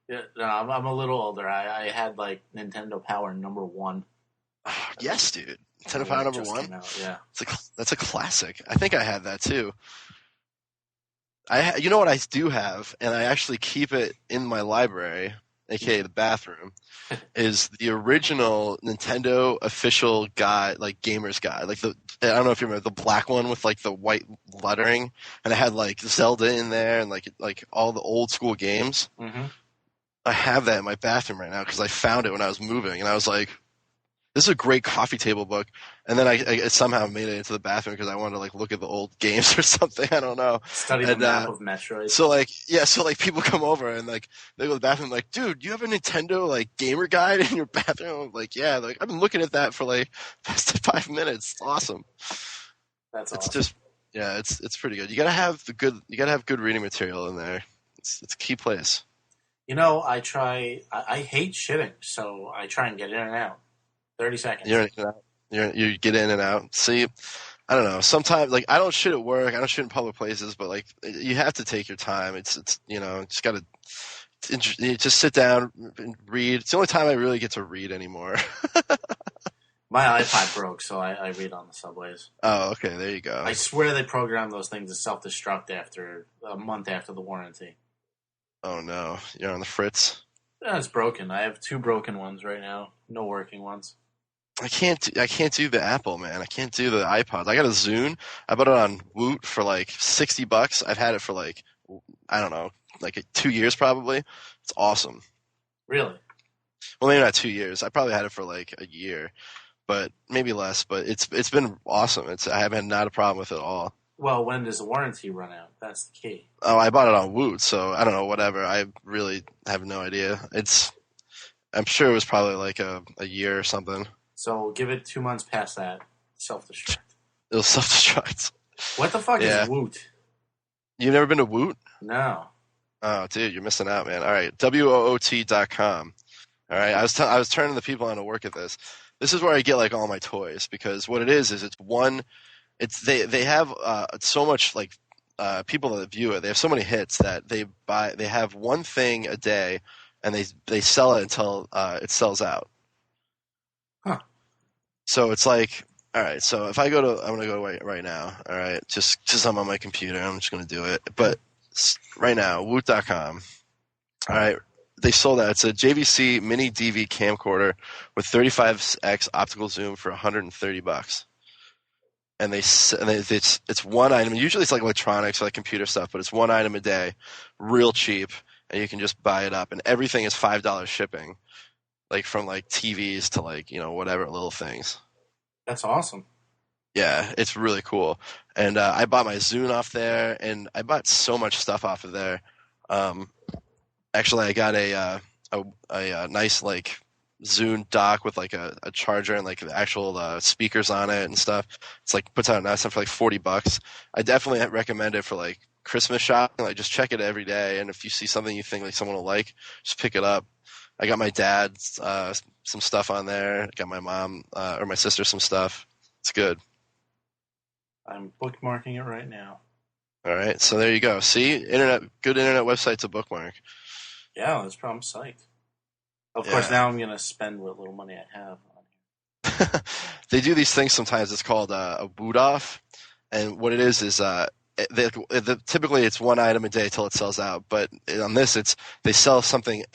Yeah, no, I'm a little older. I had like Nintendo Power #1. Yes, dude. Nintendo Power Just #1? came out, yeah. That's a classic. I think I had that too. You know what I do have, and I actually keep it in my library, aka the bathroom, is the original Nintendo official guide, like gamer's guide. Like I don't know if you remember the black one with like the white lettering, and it had like Zelda in there and like all the old school games. Mm-hmm. I have that in my bathroom right now because I found it when I was moving, and I was like, this is a great coffee table book. And then I somehow made it into the bathroom because I wanted to like look at the old games or something. I don't know. Study the And, map of Metroid. so like people come over and like they go to the bathroom like, dude, you have a Nintendo like gamer guide in your bathroom? I'm like, yeah, like I've been looking at that for like past 5 minutes. It's awesome. That's It's awesome. just it's pretty good. You gotta have good reading material in there. It's a key place. You know, I hate shitting, so I try and get in and out. 30 seconds. You get in and out. See, I don't know. Sometimes, like, I don't shit at work. I don't shit in public places, but like, you have to take your time. It's just gotta you just sit down and read. It's the only time I really get to read anymore. My iPod broke, so I read on the subways. Oh, okay. There you go. I swear they programmed those things to self-destruct after a month after the warranty. Oh no, you're on the fritz. Yeah, it's broken. I have 2 broken ones right now. No working ones. I can't do the Apple, man. I can't do the iPod. I got a Zune. I bought it on Woot for like $60. I've had it for like, I don't know, like 2 years probably. It's awesome. Really? Well, maybe not 2 years. I probably had it for like a year, but maybe less. But it's been awesome. I haven't had not a problem with it at all. Well, when does the warranty run out? That's the key. Oh, I bought it on Woot, so I don't know. Whatever. I really have no idea. I'm sure it was probably like a year or something. So give it 2 months past that. Self-destruct. It'll self-destruct. What the fuck is Woot? You've never been to Woot? No. Oh, dude, you're missing out, man. All right, woot.com. All right, I was turning the people on to work at this. This is where I get like all my toys because what it is they have so much like people that view it. They have so many hits that they have one thing a day, and they sell it until it sells out. Huh. So it's like, all right. So if I'm gonna go right now. All right, just I'm on my computer. I'm just gonna do it. But right now, Woot.com. All right, they sold that. It's a JVC mini DV camcorder with 35x optical zoom for $130. And it's one item. Usually it's like electronics, like computer stuff, but it's one item a day, real cheap, and you can just buy it up. And everything is $5 shipping, like from like TVs to like whatever little things. That's awesome. Yeah, it's really cool. And I bought my Zune off there, and I bought so much stuff off of there. Actually, I got a nice like Zune dock with like a charger and like the actual speakers on it and stuff. It's like puts out nice stuff for like $40. I definitely recommend it for like Christmas shopping. Like just check it every day, and if you see something you think like someone will like, just pick it up. I got my dad some stuff on there. I got my mom or my sister some stuff. It's good. I'm bookmarking it right now. All right, so there you go. See, good internet website to bookmark. Yeah, that's probably psyched. Of course, now I'm gonna spend what little money I have on here. They do these things sometimes. It's called a boot off, and what it is typically it's one item a day till it sells out. But on this, they sell something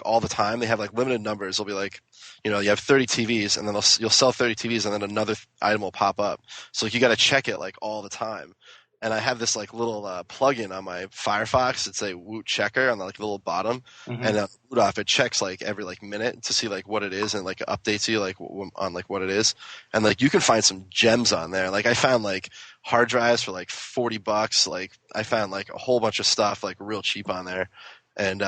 all the time. They have like limited numbers. They'll be like, you have 30 TVs, and then you'll sell 30 TVs, and then another item will pop up. So like, you got to check it like all the time. And I have this like little plugin on my Firefox. It's a Woot checker on the like little bottom, and Woot off it checks like every like minute to see like what it is and like updates you like on like what it is. And like you can find some gems on there. Like I found like hard drives for like $40. Like I found like a whole bunch of stuff like real cheap on there, and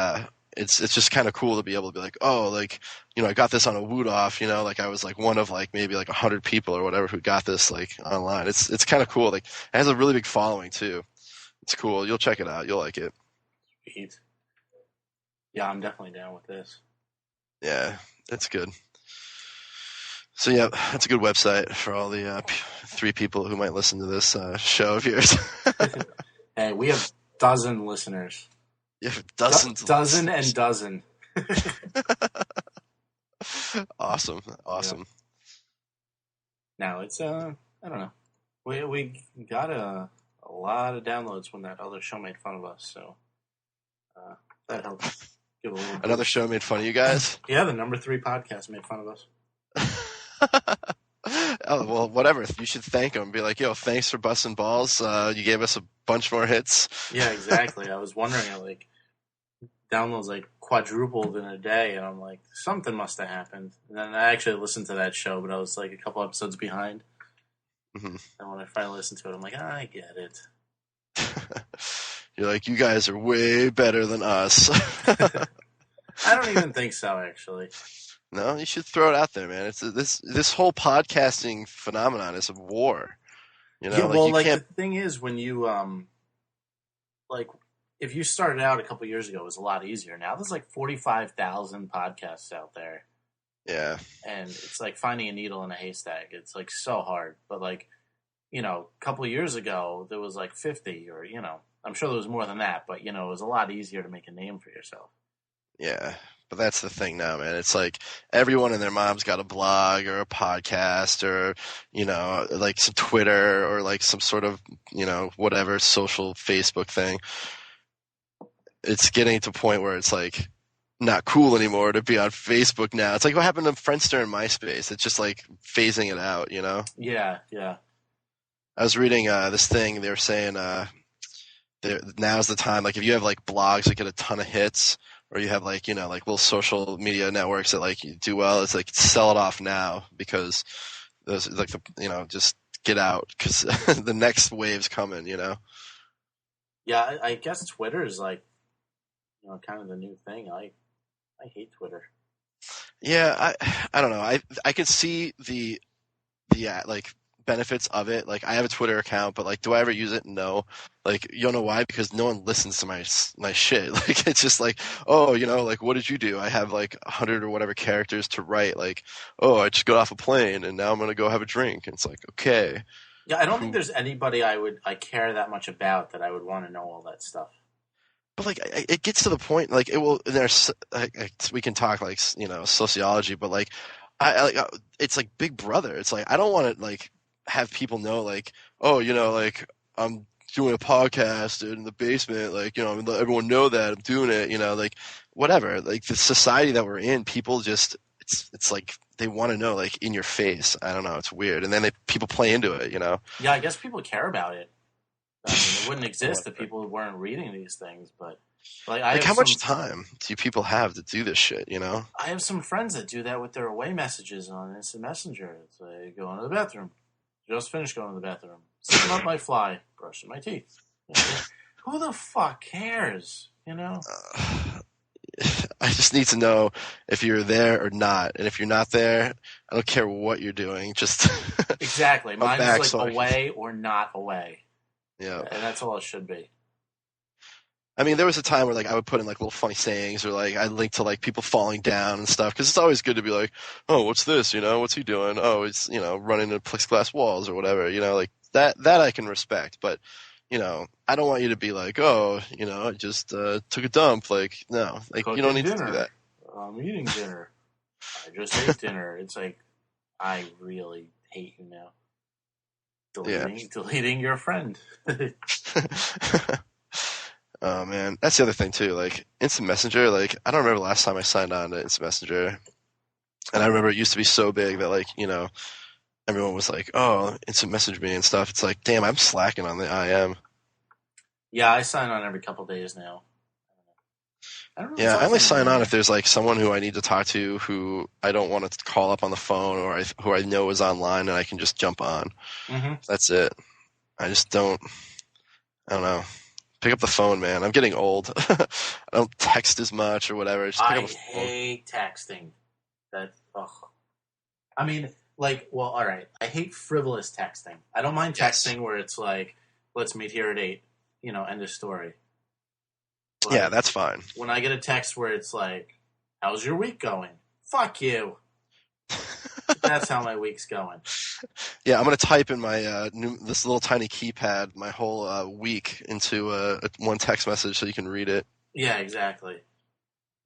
it's just kind of cool to be able to be like, oh, like I got this on a Woot off. Like I was like one of like maybe like 100 people or whatever who got this like online. It's kind of cool. Like it has a really big following too. It's cool. You'll check it out. You'll like it. Sweet. Yeah, I'm definitely down with this. Yeah, it's good. So yeah, that's a good website for all the 3 people who might listen to this show of yours. Hey, we have dozen listeners. Yeah, dozens. Dozen and dozen. Awesome. Yeah. Now it's I don't know. We got a lot of downloads when that other show made fun of us, so that helps. Give a little Another boost. show made fun of you guys? Yeah, the number 3 podcast made fun of us. Oh, well, whatever. You should thank them. Be like, yo, thanks for busting balls. You gave us a bunch more hits. Yeah, exactly. I was wondering, downloads like quadrupled in a day, and I'm like, something must have happened. And then I actually listened to that show, but I was like a couple episodes behind. Mm-hmm. And when I finally listened to it, I'm like, I get it. You're like, you guys are way better than us. I don't even think so, actually. No, you should throw it out there, man. It's this whole podcasting phenomenon is a war. You know, Yeah, well, you can't. the thing is, when you like, if you started out a couple years ago, it was a lot easier. Now there's like 45,000 podcasts out there, Yeah, and it's like finding a needle in a haystack. It's like so hard. But like, you know, a couple of years ago, there was like 50, or you know, I'm sure there was more than that. But you know, it was a lot easier to make a name for yourself. yeah. But that's the thing now, man. It's like everyone and their mom's got a blog or a podcast or, you know, like some Twitter or like some sort of, you know, whatever social Facebook thing. It's getting to a point where it's like not cool anymore to be on Facebook now. It's like what happened to Friendster and MySpace. It's just like phasing it out, you know? Yeah. I was reading this thing. They were saying now's the time. Like if you have like blogs that get a ton of hits, or you have like, you know, like little social media networks that like do well, it's like sell it off now because those like the, you know, just get out because the next wave's coming, you know. Yeah, I guess Twitter is like, you know, kind of the new thing. I hate Twitter. Yeah, I don't know. I can see the like benefits of it. Like I have a Twitter account, but like do I ever use it? No. Like you don't know why? Because no one listens to my shit. Like it's just like, oh, you know, like what did you do? I have like 100 or whatever characters to write. Like, oh, I just got off a plane and now I'm gonna go have a drink. And it's like, okay. Yeah, I don't think there's anybody I care that much about that I would want to know all that stuff. But like it gets to the point like it will. There's we can talk like, you know, sociology, but like it's like Big Brother. It's like I don't want to like have people know like, oh, you know, like I'm doing a podcast in the basement, like, you know, let everyone know that I'm doing it, you know, like whatever. Like the society that we're in, people just it's like they want to know like in your face. I don't know, it's weird. And then people play into it, you know. Yeah, I guess people care about it. I mean, it wouldn't exist if people weren't reading these things, but like how much time do people have to do this shit, you know? I have some friends that do that with their away messages on Instant Messenger. It's like, going to the bathroom. Just finished going to the bathroom. Sitting up my fly, brushing my teeth. Who the fuck cares, you know? I just need to know if you're there or not. And if you're not there, I don't care what you're doing. Just exactly. Mine is like so away or not away. Yeah. And that's all it should be. I mean, there was a time where like I would put in like little funny sayings or like I link to like people falling down and stuff because it's always good to be like, oh, what's this? You know, what's he doing? Oh, he's, you know, running into plexiglass walls or whatever. You know, like that I can respect. But you know, I don't want you to be like, oh, you know, I just took a dump. Like, no, like you don't need to do that. I'm eating dinner. I just ate dinner. It's like, I really hate you now. Deleting your friend. Oh man, that's the other thing too. Like Instant Messenger, like I don't remember the last time I signed on to Instant Messenger, and I remember it used to be so big that like, you know, everyone was like, oh, Instant Message me and stuff. It's like, damn, I'm slacking on the IM. Yeah, I sign on every couple days now. I only sign on if there's like someone who I need to talk to who I don't want to call up on the phone or who I know is online and I can just jump on. Mm-hmm. That's it. I don't know. Pick up the phone, man. I'm getting old. I don't text as much or whatever. I hate texting. I mean, like, well, all right. I hate frivolous texting. I don't mind texting where it's like, let's meet here at 8, you know, end of story. But yeah, that's fine. When I get a text where it's like, how's your week going? Fuck you. That's how my week's going. Yeah, I'm going to type in my this little tiny keypad my whole week into one text message so you can read it. Yeah, exactly.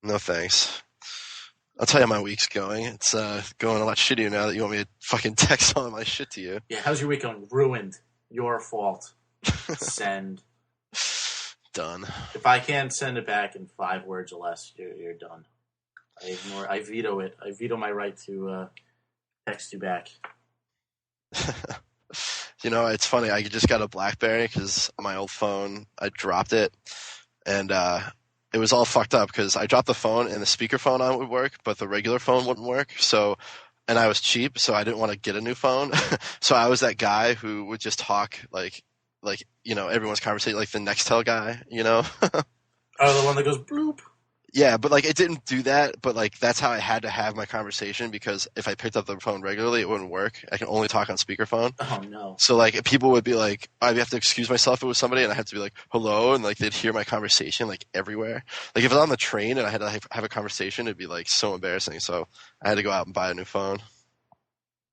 No thanks. I'll tell you how my week's going. It's going a lot shittier now that you want me to fucking text all my shit to you. Yeah, how's your week going? Ruined. Your fault. Send. Done. If I can't send it back in 5 words or less, you're done. I veto it. I veto my right to text you back. You know, it's funny. I just got a BlackBerry because on my old phone I dropped it, and it was all fucked up because I dropped the phone and the speakerphone on would work, but the regular phone wouldn't work. So, and I was cheap, so I didn't want to get a new phone. So I was that guy who would just talk like everyone's conversation, like the Nextel guy, Oh, the one that goes bloop. Yeah, but like it didn't do that, but like that's how I had to have my conversation because if I picked up the phone regularly, it wouldn't work. I can only talk on speakerphone. Oh no. So like people would be like, I'd have to excuse myself if it was somebody, and I had to be like, hello, and like they'd hear my conversation like everywhere. Like if I was on the train and I had to have a conversation, it'd be like so embarrassing. So I had to go out and buy a new phone.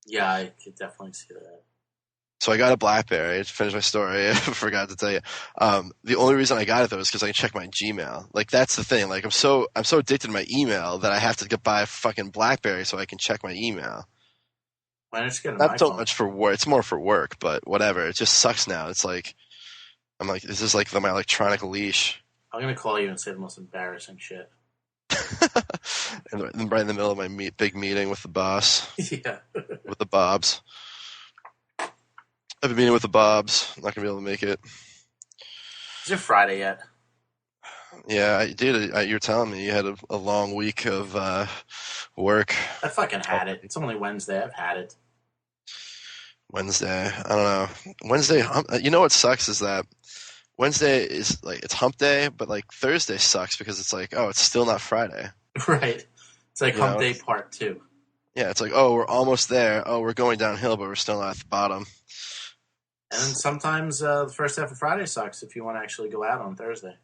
Yeah, I could definitely see that. So I got a BlackBerry. To finish my story, I forgot to tell you. The only reason I got it though is because I can check my Gmail. Like that's the thing. Like I'm so addicted to my email that I have to buy a fucking BlackBerry so I can check my email. Why don't you get an Not so iPhone? much for work. It's more for work, but whatever. It just sucks now. It's like I'm like, this is like my electronic leash. I'm gonna call you and say the most embarrassing shit. And right in the middle of my big meeting with the boss, Yeah. with the Bobs. I've been meeting with the Bobs. I'm not gonna be able to make it. Is it Friday yet? Yeah, I did. You're telling me you had a long week of work. I fucking had it. It's only Wednesday. I've had it. Wednesday. I don't know. Wednesday. You know what sucks is that Wednesday is like it's hump day, but like Thursday sucks because it's like, oh, it's still not Friday. Right. It's like hump day part 2. Yeah, it's like, oh, we're almost there. Oh, we're going downhill, but we're still not at the bottom. And then sometimes the first half of Friday sucks if you want to actually go out on Thursday.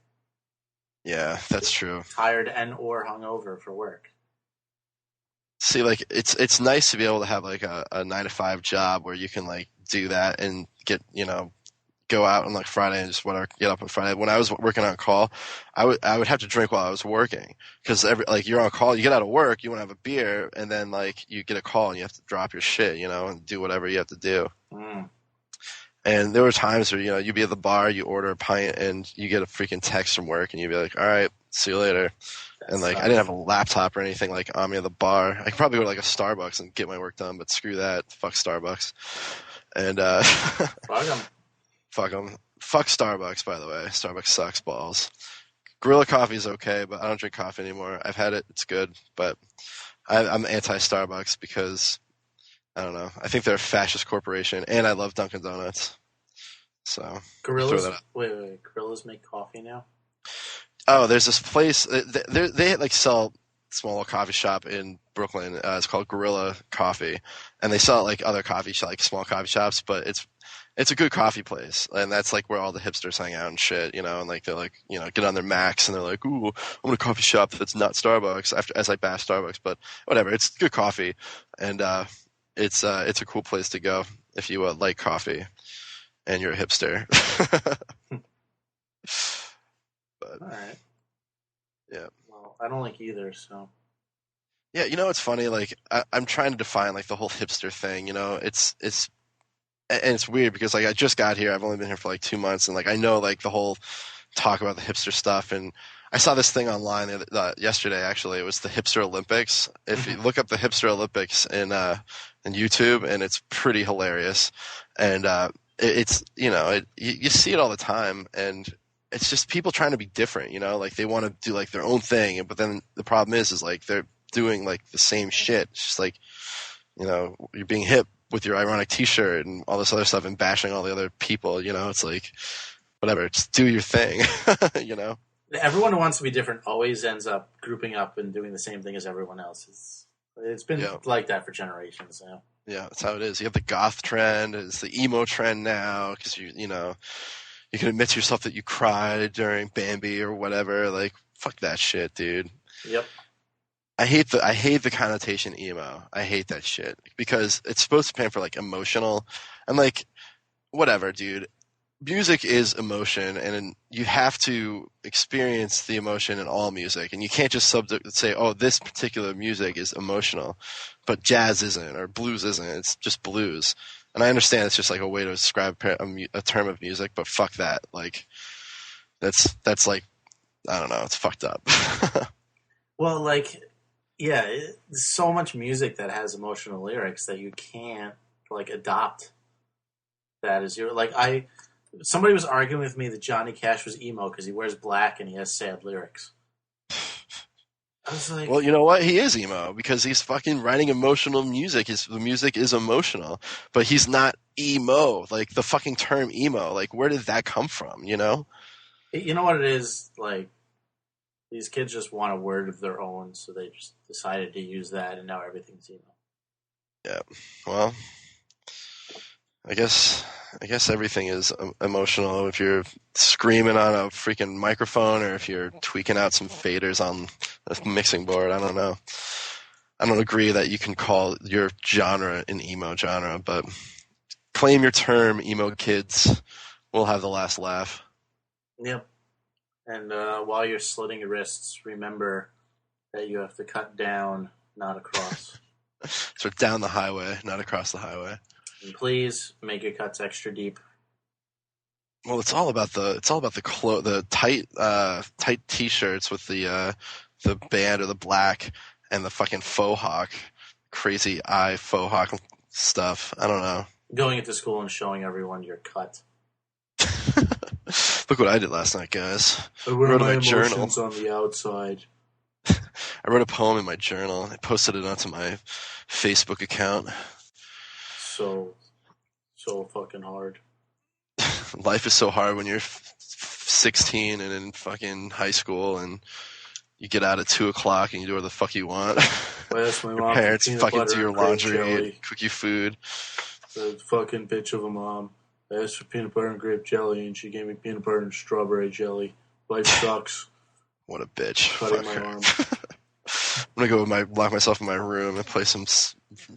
Yeah, that's true. Tired and or hungover for work. See, like it's nice to be able to have like a 9 to 5 job where you can like do that and get go out on like Friday and just whatever, get up on Friday. When I was working on call, I would have to drink while I was working because you're on call, you get out of work, you want to have a beer, and then like you get a call and you have to drop your shit, and do whatever you have to do. Mm. And there were times where you'd be at the bar, you order a pint, and you get a freaking text from work, and you'd be like, "All right, see you later." And like I didn't have a laptop or anything like on me at the bar. I could probably go to like a Starbucks and get my work done, but screw that. Fuck Starbucks. And Fuck 'em. Fuck them. Fuck Starbucks, by the way. Starbucks sucks balls. Gorilla coffee is okay, but I don't drink coffee anymore. I've had it. It's good. But I'm anti-Starbucks because, I don't know. I think they're a fascist corporation, and I love Dunkin' Donuts. So, Gorillas? Wait. Gorillas make coffee now? Oh, there's this place. They like sell small coffee shop in Brooklyn. It's called Gorilla Coffee, and they sell like other like small coffee shops, but it's a good coffee place, and that's like where all the hipsters hang out and shit, and like they're like get on their Macs and they're like, ooh, I'm in a coffee shop that's not Starbucks. As I bash Starbucks, but whatever, it's good coffee, and it's a cool place to go if you like coffee and you're a hipster. But all right. Yeah. Well, I don't like either, so. Yeah, it's funny. Like I'm trying to define like the whole hipster thing. And it's weird because like I just got here. I've only been here for like 2 months, and like I know like the whole talk about the hipster stuff. And I saw this thing online yesterday. Actually, it was the hipster Olympics. If you look up the hipster Olympics in YouTube, and it's pretty hilarious. And it's you see it all the time, and it's just people trying to be different. Like they want to do like their own thing, but then the problem is like they're doing like the same shit. It's just like you're being hip with your ironic T-shirt and all this other stuff and bashing all the other people, it's like, whatever, just do your thing, Everyone who wants to be different always ends up grouping up and doing the same thing as everyone else. It's been like that for generations now. Yeah, that's how it is. You have the goth trend, it's the emo trend now, because you can admit to yourself that you cried during Bambi or whatever. Like, fuck that shit, dude. Yep. I hate the connotation emo. I hate that shit because it's supposed to stand for like emotional and like whatever, dude. Music is emotion, and you have to experience the emotion in all music, and you can't just say, "Oh, this particular music is emotional," but jazz isn't or blues isn't. It's just blues. And I understand it's just like a way to describe a term of music, but fuck that. Like that's like I don't know. It's fucked up. Well, like. Yeah, there's so much music that has emotional lyrics that you can't like adopt. That is somebody was arguing with me that Johnny Cash was emo because he wears black and he has sad lyrics. I was like, Well, you know what? He is emo because he's fucking writing emotional music. The music is emotional, but he's not emo. Like the fucking term emo, like where did that come from? You know? you know what it is? Like, these kids just want a word of their own, so they just decided to use that, and now everything's emo. Yeah. Well, I guess everything is emotional if you're screaming on a freaking microphone or if you're tweaking out some faders on a mixing board. I don't know. I don't agree that you can call your genre an emo genre, but claim your term, emo kids. We'll have the last laugh. Yep. And while you're slitting your wrists, remember that you have to cut down, not across. So down the highway, not across the highway. And please make your cuts extra deep. Well, it's all about the tight t-shirts with the band or the black and the fucking faux hawk, crazy eye faux hawk stuff. I don't know. Going into school and showing everyone your cut. Look what I did last night, guys. I wrote my my journal. emotions on the outside. I wrote a poem in my journal. I posted it onto my Facebook account. So fucking hard. Life is so hard when you're 16 and in fucking high school and you get out at 2:00 and you do whatever the fuck you want. I asked my Your mom parents for peanut fucking butter do your and grape laundry, jelly. cook you food. The fucking bitch of a mom. I asked for peanut butter and grape jelly, and she gave me peanut butter and strawberry jelly. Life sucks. What a bitch. Cutting Fuck my her. arm. I'm gonna go lock myself in my room and play some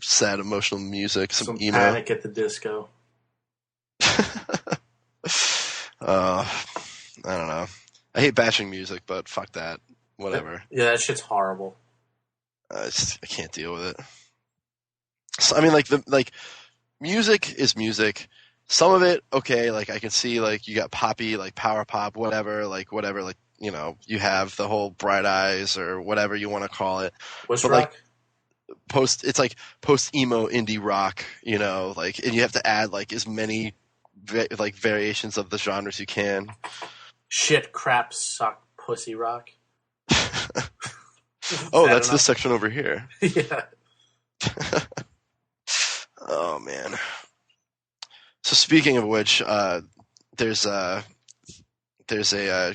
sad emotional music, some emo. Panic at the Disco. I don't know. I hate bashing music, but fuck that. Whatever. Yeah, that shit's horrible. I can't deal with it. So, I mean, like music is music. Some of it, okay, like I can see, like you got poppy, like power pop, whatever, like you know, you have the whole Bright Eyes or whatever you want to call it. What's But, rock? It's like post emo indie rock, you know, like, and you have to add like as many like variations of the genres you can. Shit, crap, suck, pussy rock. Oh, that's this section over here. Yeah. Oh man. So speaking of which, there's a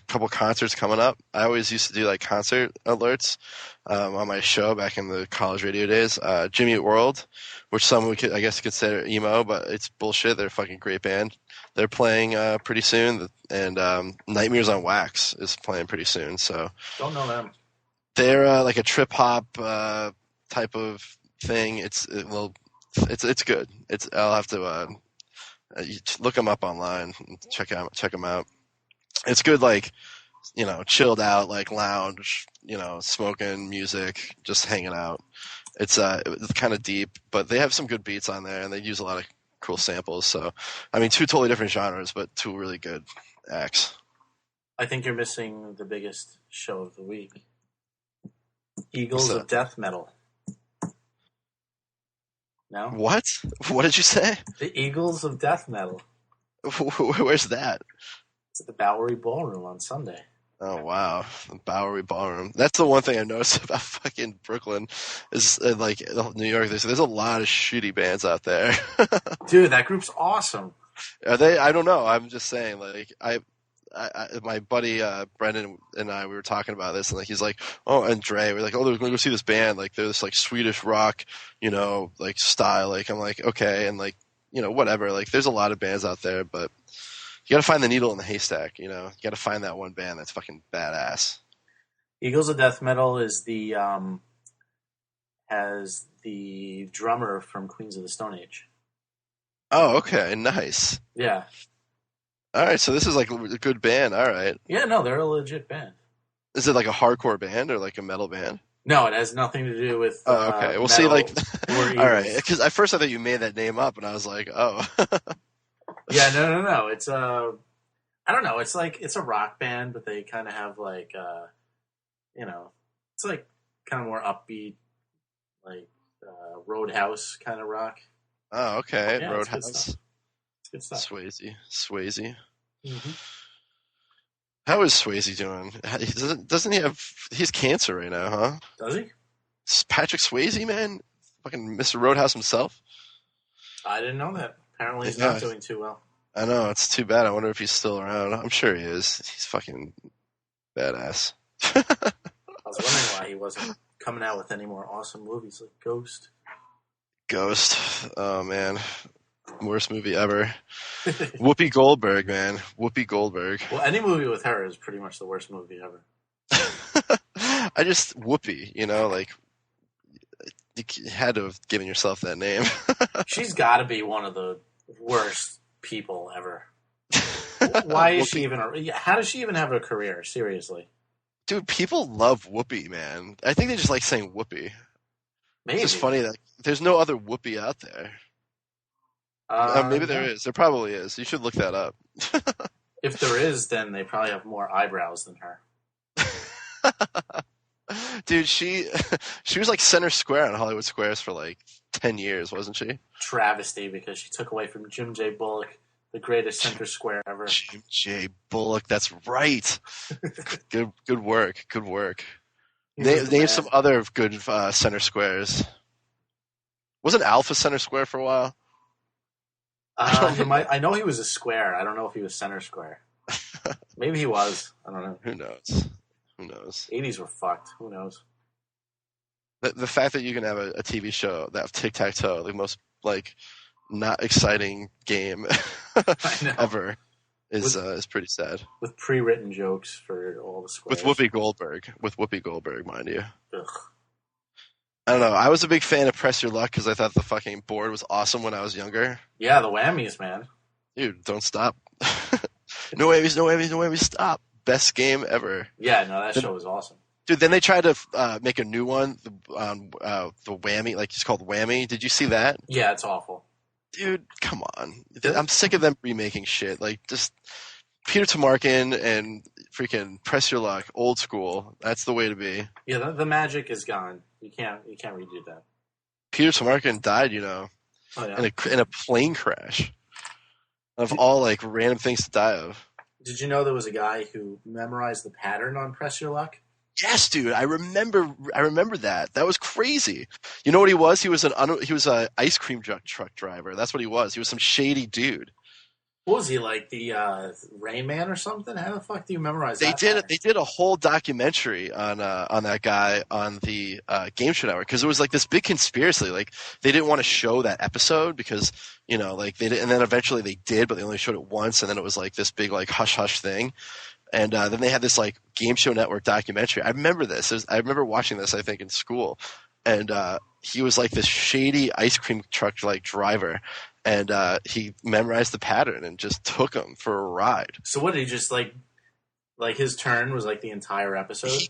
couple concerts coming up. I always used to do like concert alerts on my show back in the college radio days. Jimmy Eat World, which some would I guess consider emo, but it's bullshit. They're a fucking great band. They're playing pretty soon, and Nightmares on Wax is playing pretty soon. So Don't know them. they're like a trip hop type of thing. It's good. I'll have to you look them up online and check them out. It's good, like, you know, chilled out, like lounge, you know, smoking music, just hanging out. It's kind of deep, but they have some good beats on there, and they use a lot of cool samples. So, I mean, two totally different genres, but two really good acts. I think you're missing the biggest show of the week. Eagles of Death Metal. No? What? What did you say? The Eagles of Death Metal. Where's that? It's at the Bowery Ballroom on Sunday. Oh wow, the Bowery Ballroom. That's the one thing I noticed about fucking Brooklyn is like New York. There's a lot of shitty bands out there. Dude, that group's awesome. Are they? I don't know. I'm just saying. Like my buddy Brendan and I, we were talking about this, and like he's like, oh, and Dre, we're like, oh, they're going to go see this band. Like they're this like Swedish rock, you know, like style. Like I'm like, okay, and like, you know, whatever. Like there's a lot of bands out there, but you got to find the needle in the haystack. You know, you got to find that one band that's fucking badass. Eagles of Death Metal is the has the drummer from Queens of the Stone Age. Oh, okay, nice. Yeah. All right, so this is like a good band. All right. Yeah, no, they're a legit band. Is it like a hardcore band or like a metal band? No, it has nothing to do with. Oh, okay. We'll see. Like, or all right, because at first I thought you made that name up, and I was like, oh. Yeah, no. It's I don't know. It's like it's a rock band, but they kind of have like you know, it's like kind of more upbeat, like Roadhouse kind of rock. Oh, okay. Yeah, Roadhouse. It's good stuff. Swayze. Mm-hmm. How is Swayze doing? Doesn't he have? He's cancer right now, huh? Does he? It's Patrick Swayze, man, fucking Mr. Roadhouse himself. I didn't know that. Apparently, he's Yeah, not doing too well. I know. It's too bad. I wonder if he's still around. I'm sure he is. He's fucking badass. I was wondering why he wasn't coming out with any more awesome movies like Ghost. Ghost. Oh man, worst movie ever. Whoopi Goldberg, man. Whoopi Goldberg. Well, any movie with her is pretty much the worst movie ever. I just Whoopi, like you had to have given yourself that name. She's got to be one of the worst people ever. Why is she even? How does she even have a career? Seriously, dude. People love Whoopi, man. I think they just like saying Whoopi. Maybe. It's just funny that there's no other Whoopi out there. Maybe there is. There probably is. You should look that up. If there is, then they probably have more eyebrows than her. Dude, she was like center square on Hollywood Squares for like 10 years, wasn't she? Travesty, because she took away from Jim J. Bullock, the greatest center square ever. Jim J. Bullock, that's right. Good work. Good work. Name some other good center squares. Wasn't Alpha center square for a while? I know he was a square. I don't know if he was center square. Maybe he was. I don't know. Who knows? Who knows? 80s were fucked. Who knows? The fact that you can have a TV show that have tic-tac-toe, the most like not exciting game ever, is pretty sad. With pre-written jokes for all the squares. With Whoopi Goldberg, mind you. Ugh. I don't know. I was a big fan of Press Your Luck because I thought the fucking board was awesome when I was younger. Yeah, the whammies, man. Dude, don't stop. No whammies, no whammies, no whammies, stop. Best game ever. Yeah, no, that show was awesome. Dude, then they tried to make a new one, the Whammy, like it's called Whammy. Did you see that? Yeah, it's awful. Dude, come on. I'm sick of them remaking shit. Like, just Peter Tomarken and freaking Press Your Luck, old school. That's the way to be. Yeah, the magic is gone. You can't redo that. Peter Tomarken died, Oh, yeah. in a plane crash. Of all like random things to die of. Did you know there was a guy who memorized the pattern on Press Your Luck? Yes, dude. I remember that. That was crazy. You know what he was? He was a ice cream truck driver. That's what he was. He was some shady dude. What was he, like the Rain Man or something? How the fuck do you memorize that? They did a whole documentary on that guy on the Game Show Network because it was like this big conspiracy. Like they didn't want to show that episode because like they did, and then eventually they did, but they only showed it once, and then it was like this big like hush hush thing. And then they had this like Game Show Network documentary. I remember this. I remember watching this, I think, in school. And he was like this shady ice cream truck like driver. And he memorized the pattern and just took him for a ride. So what did he just like his turn was like the entire episode? He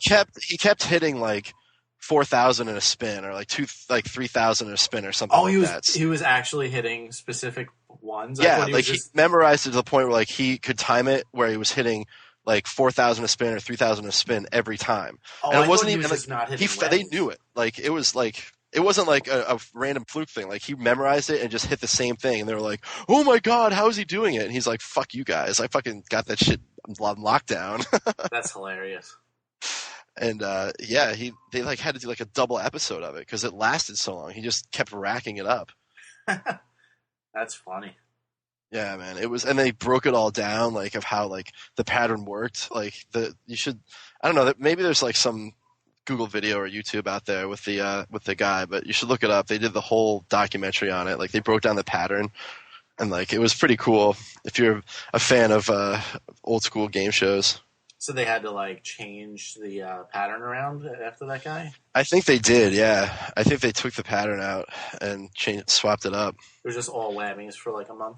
kept hitting like 4,000 in a spin or like 3,000 in a spin or something. Oh, that. He was actually hitting specific ones. Yeah, he memorized it to the point where like he could time it where he was hitting like 4,000 a spin or 3,000 a spin every time. Oh, and it wasn't even like not hitting. They knew it. Like it was like it wasn't like a random fluke thing. Like he memorized it and just hit the same thing. And they were like, "Oh my god, how is he doing it?" And he's like, "Fuck you guys! I fucking got that shit on lockdown." That's hilarious. And they like had to do like a double episode of it because it lasted so long. He just kept racking it up. That's funny. Yeah, man. It was, and they broke it all down, like of how like the pattern worked. Like I don't know, maybe there's like some Google video or YouTube out there with the guy, but you should look it up. They did the whole documentary on it. Like they broke down the pattern, and like it was pretty cool if you're a fan of old school game shows. So they had to like change the pattern around after that guy? I think they did. Yeah, I think they took the pattern out and swapped it up. It was just all whammies for like a month.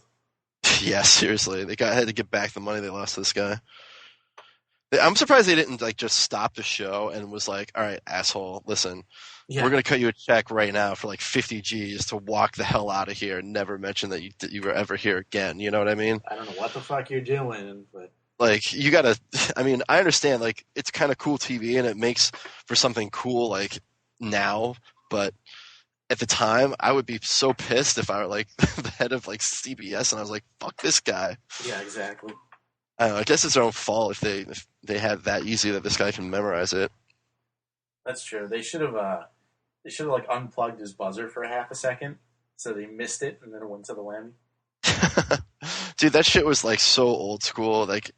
Yeah, seriously. They had to get back the money they lost to this guy. I'm surprised they didn't like just stop the show and was like, "All right, asshole, listen, we're going to cut you a check right now for like 50 G's to walk the hell out of here and never mention that you were ever here again." You know what I mean? I don't know what the fuck you're doing, but like you got to I mean, I understand like it's kind of cool TV and it makes for something cool like now, but at the time, I would be so pissed if I were like the head of like CBS and I was like, "Fuck this guy." Yeah, exactly. I don't know, I guess it's their own fault if they had that easy that this guy can memorize it. That's true. They should have like unplugged his buzzer for a half a second, so they missed it and then it went to the whammy. Dude, that shit was like so old school. Like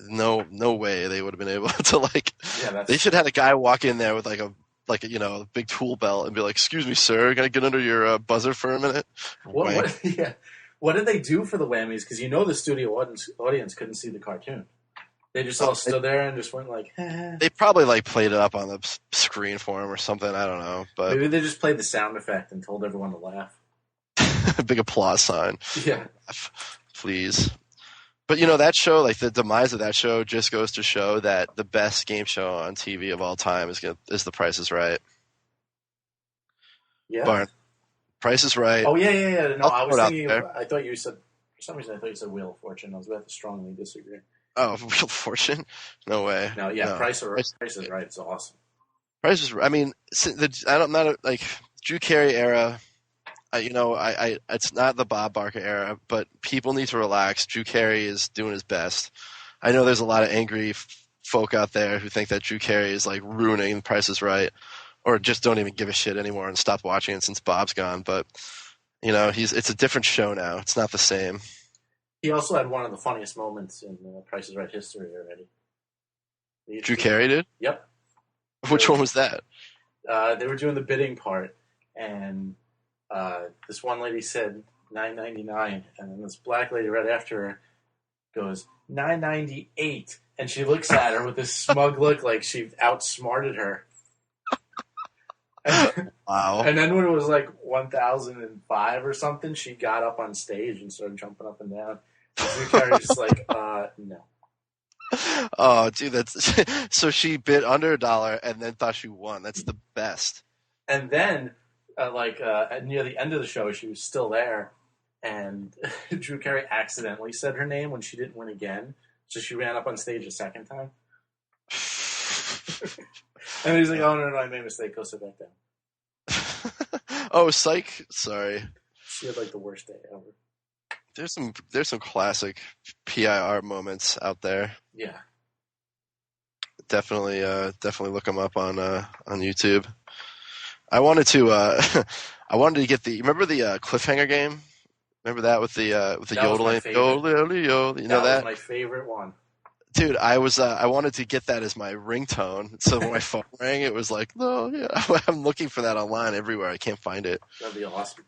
no way they would have been able to like. Yeah, They should have had a guy walk in there with like a a big tool belt and be like, "Excuse me, sir, can I get under your buzzer for a minute?" What yeah. What did they do for the whammies? Because the studio audience couldn't see the cartoon. They just all stood there and just went like. They probably like played it up on the screen for him or something. I don't know, but Maybe they just played the sound effect and told everyone to laugh. a big applause sign. Yeah, please. But that show, like the demise of that show, just goes to show that the best game show on TV of all time is The Price is Right. Yeah. Barn. Price is Right. Oh yeah. No, I was thinking. I thought you said for some reason. I thought you said Wheel of Fortune. I was about to strongly disagree. Oh, Wheel of Fortune? No way. No, yeah. No. Price is Right. It's awesome. Price is. I mean, I'm not like Drew Carey era. It's not the Bob Barker era, but people need to relax. Drew Carey is doing his best. I know there's a lot of angry folk out there who think that Drew Carey is like ruining Price is Right, or just don't even give a shit anymore and stopped watching it since Bob's gone. But it's a different show now. It's not the same. He also had one of the funniest moments in Price is Right history already. Drew Carey did? Yep. Which one was that? They were doing the bidding part, and this one lady said $9.99, and then this black lady right after her goes $9.98, and she looks at her with this smug look like she outsmarted her. Wow. And then when it was like 1,005 or something, she got up on stage and started jumping up and down. And Drew Carey just like, no. Oh, dude, that's so she bid under $1 and then thought she won. That's the best. And then, near the end of the show, she was still there, and Drew Carey accidentally said her name when she didn't win again, so she ran up on stage a second time. And he's like, "Oh no, I made a mistake. Go sit back down." Oh, psych. Sorry. She had like the worst day ever. There's some classic PIR moments out there. Yeah. Definitely look them up on YouTube. I wanted to get remember the cliffhanger game? Remember that with the yodeling? You know that? That was my favorite one. Dude, I wanted to get that as my ringtone. So when my phone rang, it was like, no, yeah. I'm looking for that online everywhere. I can't find it. That'd be awesome.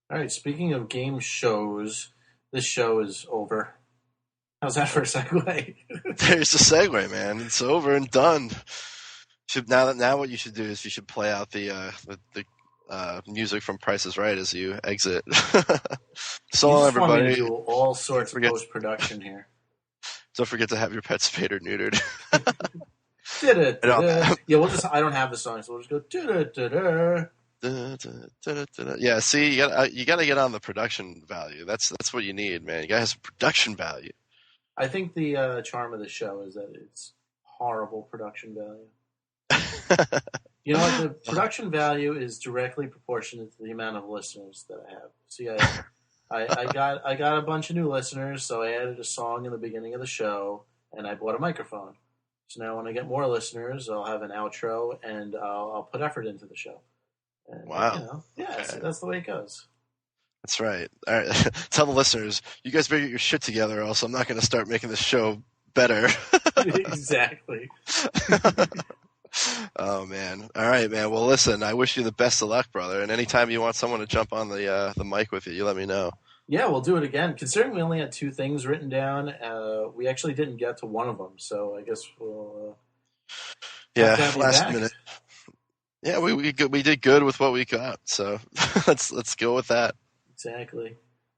All right, speaking of game shows, this show is over. How's that for a segue? There's a segue, man. It's over and done. Now what you should do is you should play out the music from Price is Right as you exit. So long, everybody. Want me to do all sorts of post-production here. Don't forget to have your pet spayed or neutered. Yeah, I don't have the song, so we'll just go. Yeah, see, you gotta get on the production value. That's what you need, man. You gotta have some production value. I think the charm of the show is that it's horrible production value. You know what? The production value is directly proportionate to the amount of listeners that I have. See, I got a bunch of new listeners, so I added a song in the beginning of the show, and I bought a microphone. So now when I get more listeners, I'll have an outro, and I'll put effort into the show. And, wow. Okay. So that's the way it goes. That's right. All right. Tell the listeners, you guys better get your shit together, or else I'm not going to start making this show better. Exactly. Oh, man. All right, man. Well, listen, I wish you the best of luck, brother. And anytime you want someone to jump on the mic with you, you let me know. Yeah, we'll do it again. Considering we only had 2 things written down, we actually didn't get to one of them. So I guess we'll... last minute. Yeah, we did good with what we got. So let's go with that. Exactly.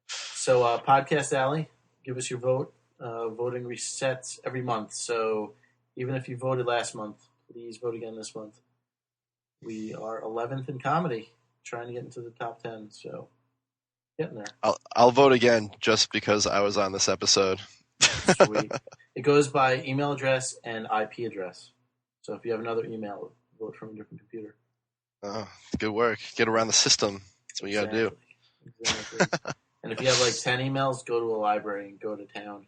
So Podcast Alley, give us your vote. Voting resets every month. So even if you voted last month, please vote again this month. We are 11th in comedy, trying to get into the top 10. So getting there. I'll vote again just because I was on this episode. Sweet. It goes by email address and IP address. So if you have another email, vote from a different computer. Oh, good work. Get around the system. That's what you got to do. Exactly. And if you have like 10 emails, go to a library and go to town.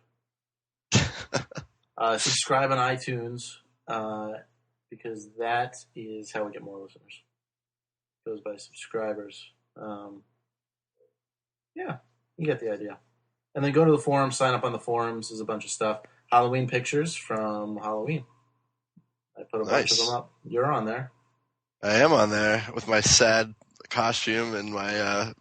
Subscribe on iTunes because that is how we get more listeners. It goes by subscribers. Yeah, you get the idea. And then go to the forum, sign up on the forums. There's a bunch of stuff. Halloween pictures from Halloween. I put a bunch of them up. You're on there. I am on there with my sad costume and my.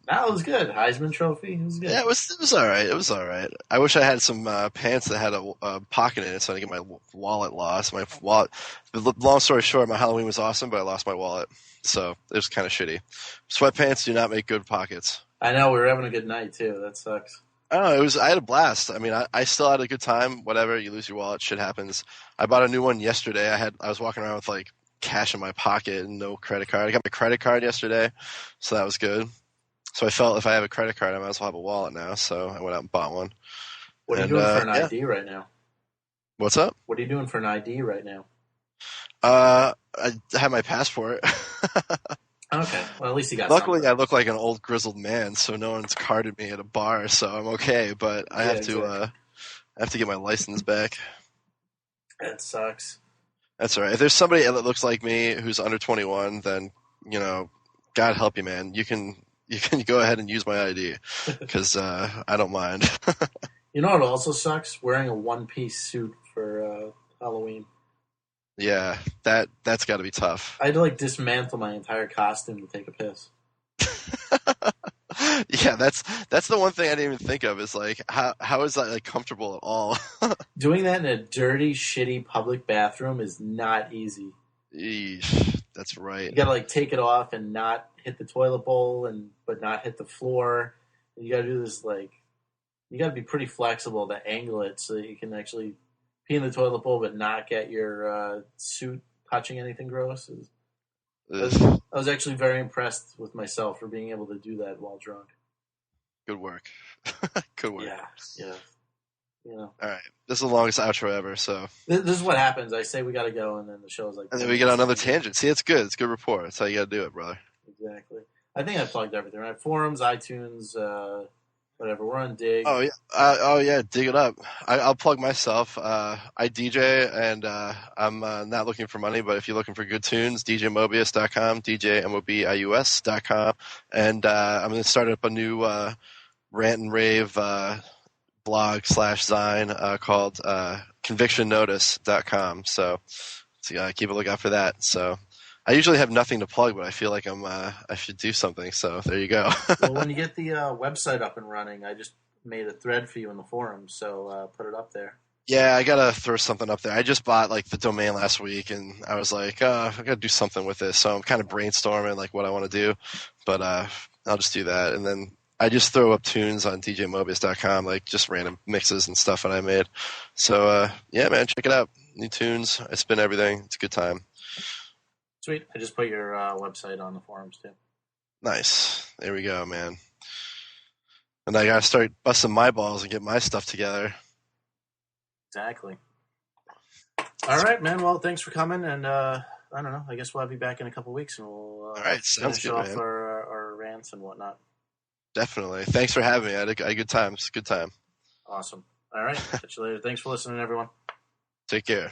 That was good. Heisman Trophy. It was good. Yeah, it was all right. It was all right. I wish I had some pants that had a pocket in it so I didn't get my wallet lost. My wallet. Long story short, my Halloween was awesome, but I lost my wallet, so it was kind of shitty. Sweatpants do not make good pockets. I know, we were having a good night too. That sucks. Oh, I had a blast. I mean, I still had a good time. Whatever, you lose your wallet, shit happens. I bought a new one yesterday. I was walking around with like cash in my pocket and no credit card. I got my credit card yesterday, so that was good. So I felt if I have a credit card, I might as well have a wallet now. So I went out and bought one. What are you doing for an ID right now? What's up? What are you doing for an ID right now? I have my passport. Okay. Well, at least you got Luckily, something. I look like an old grizzled man, so no one's carded me at a bar, so I'm okay. But I have to get my license back. That sucks. That's all right. If there's somebody that looks like me who's under 21, then God help you, man. You can go ahead and use my ID because I don't mind. You know what also sucks? Wearing a one-piece suit for Halloween. Yeah, that's got to be tough. I had to dismantle my entire costume to take a piss. Yeah, that's the one thing I didn't even think of is how is that comfortable at all? Doing that in a dirty, shitty public bathroom is not easy. Eesh, that's right. You gotta take it off and not hit the toilet bowl but not hit the floor. And you gotta do this you gotta be pretty flexible to angle it so that you can actually pee in the toilet bowl but not get your suit touching anything gross. I was actually very impressed with myself for being able to do that while drunk. Good work. Good work. Yeah. All right. This is the longest outro ever, so. This is what happens. I say we got to go, and then the show's And then we get on another tangent. See, it's good. It's good rapport. That's how you got to do it, brother. Exactly. I think I plugged everything, right? Forums, iTunes, whatever. We're on Dig. Oh, yeah. Dig it up. I'll plug myself. I DJ, and I'm not looking for money, but if you're looking for good tunes, djmobius.com, djmobius.com. And I'm going to start up a new rant and rave blog / Zine called convictionnotice.com. So keep a lookout for that. So I usually have nothing to plug, but I feel like I should do something. So there you go. Well, when you get the website up and running, I just made a thread for you in the forum, so put it up there. Yeah, I gotta throw something up there. I just bought the domain last week, and I was like, I gotta do something with this. So I'm kind of brainstorming what I want to do, but I'll just do that, and then I just throw up tunes on djmobius.com, just random mixes and stuff that I made. So yeah, man, check it out. New tunes. I spin everything. It's a good time. Sweet. I just put your website on the forums too. Nice. There we go, man. And I gotta start busting my balls and get my stuff together. Exactly. All right, man. Well, thanks for coming, and I don't know. I guess we'll have you back in a couple weeks, and we'll all right, sounds good, off man. our rants and whatnot. Definitely. Thanks for having me. I had a good time. It's a good time. Awesome. All right. Catch you later. Thanks for listening, everyone. Take care.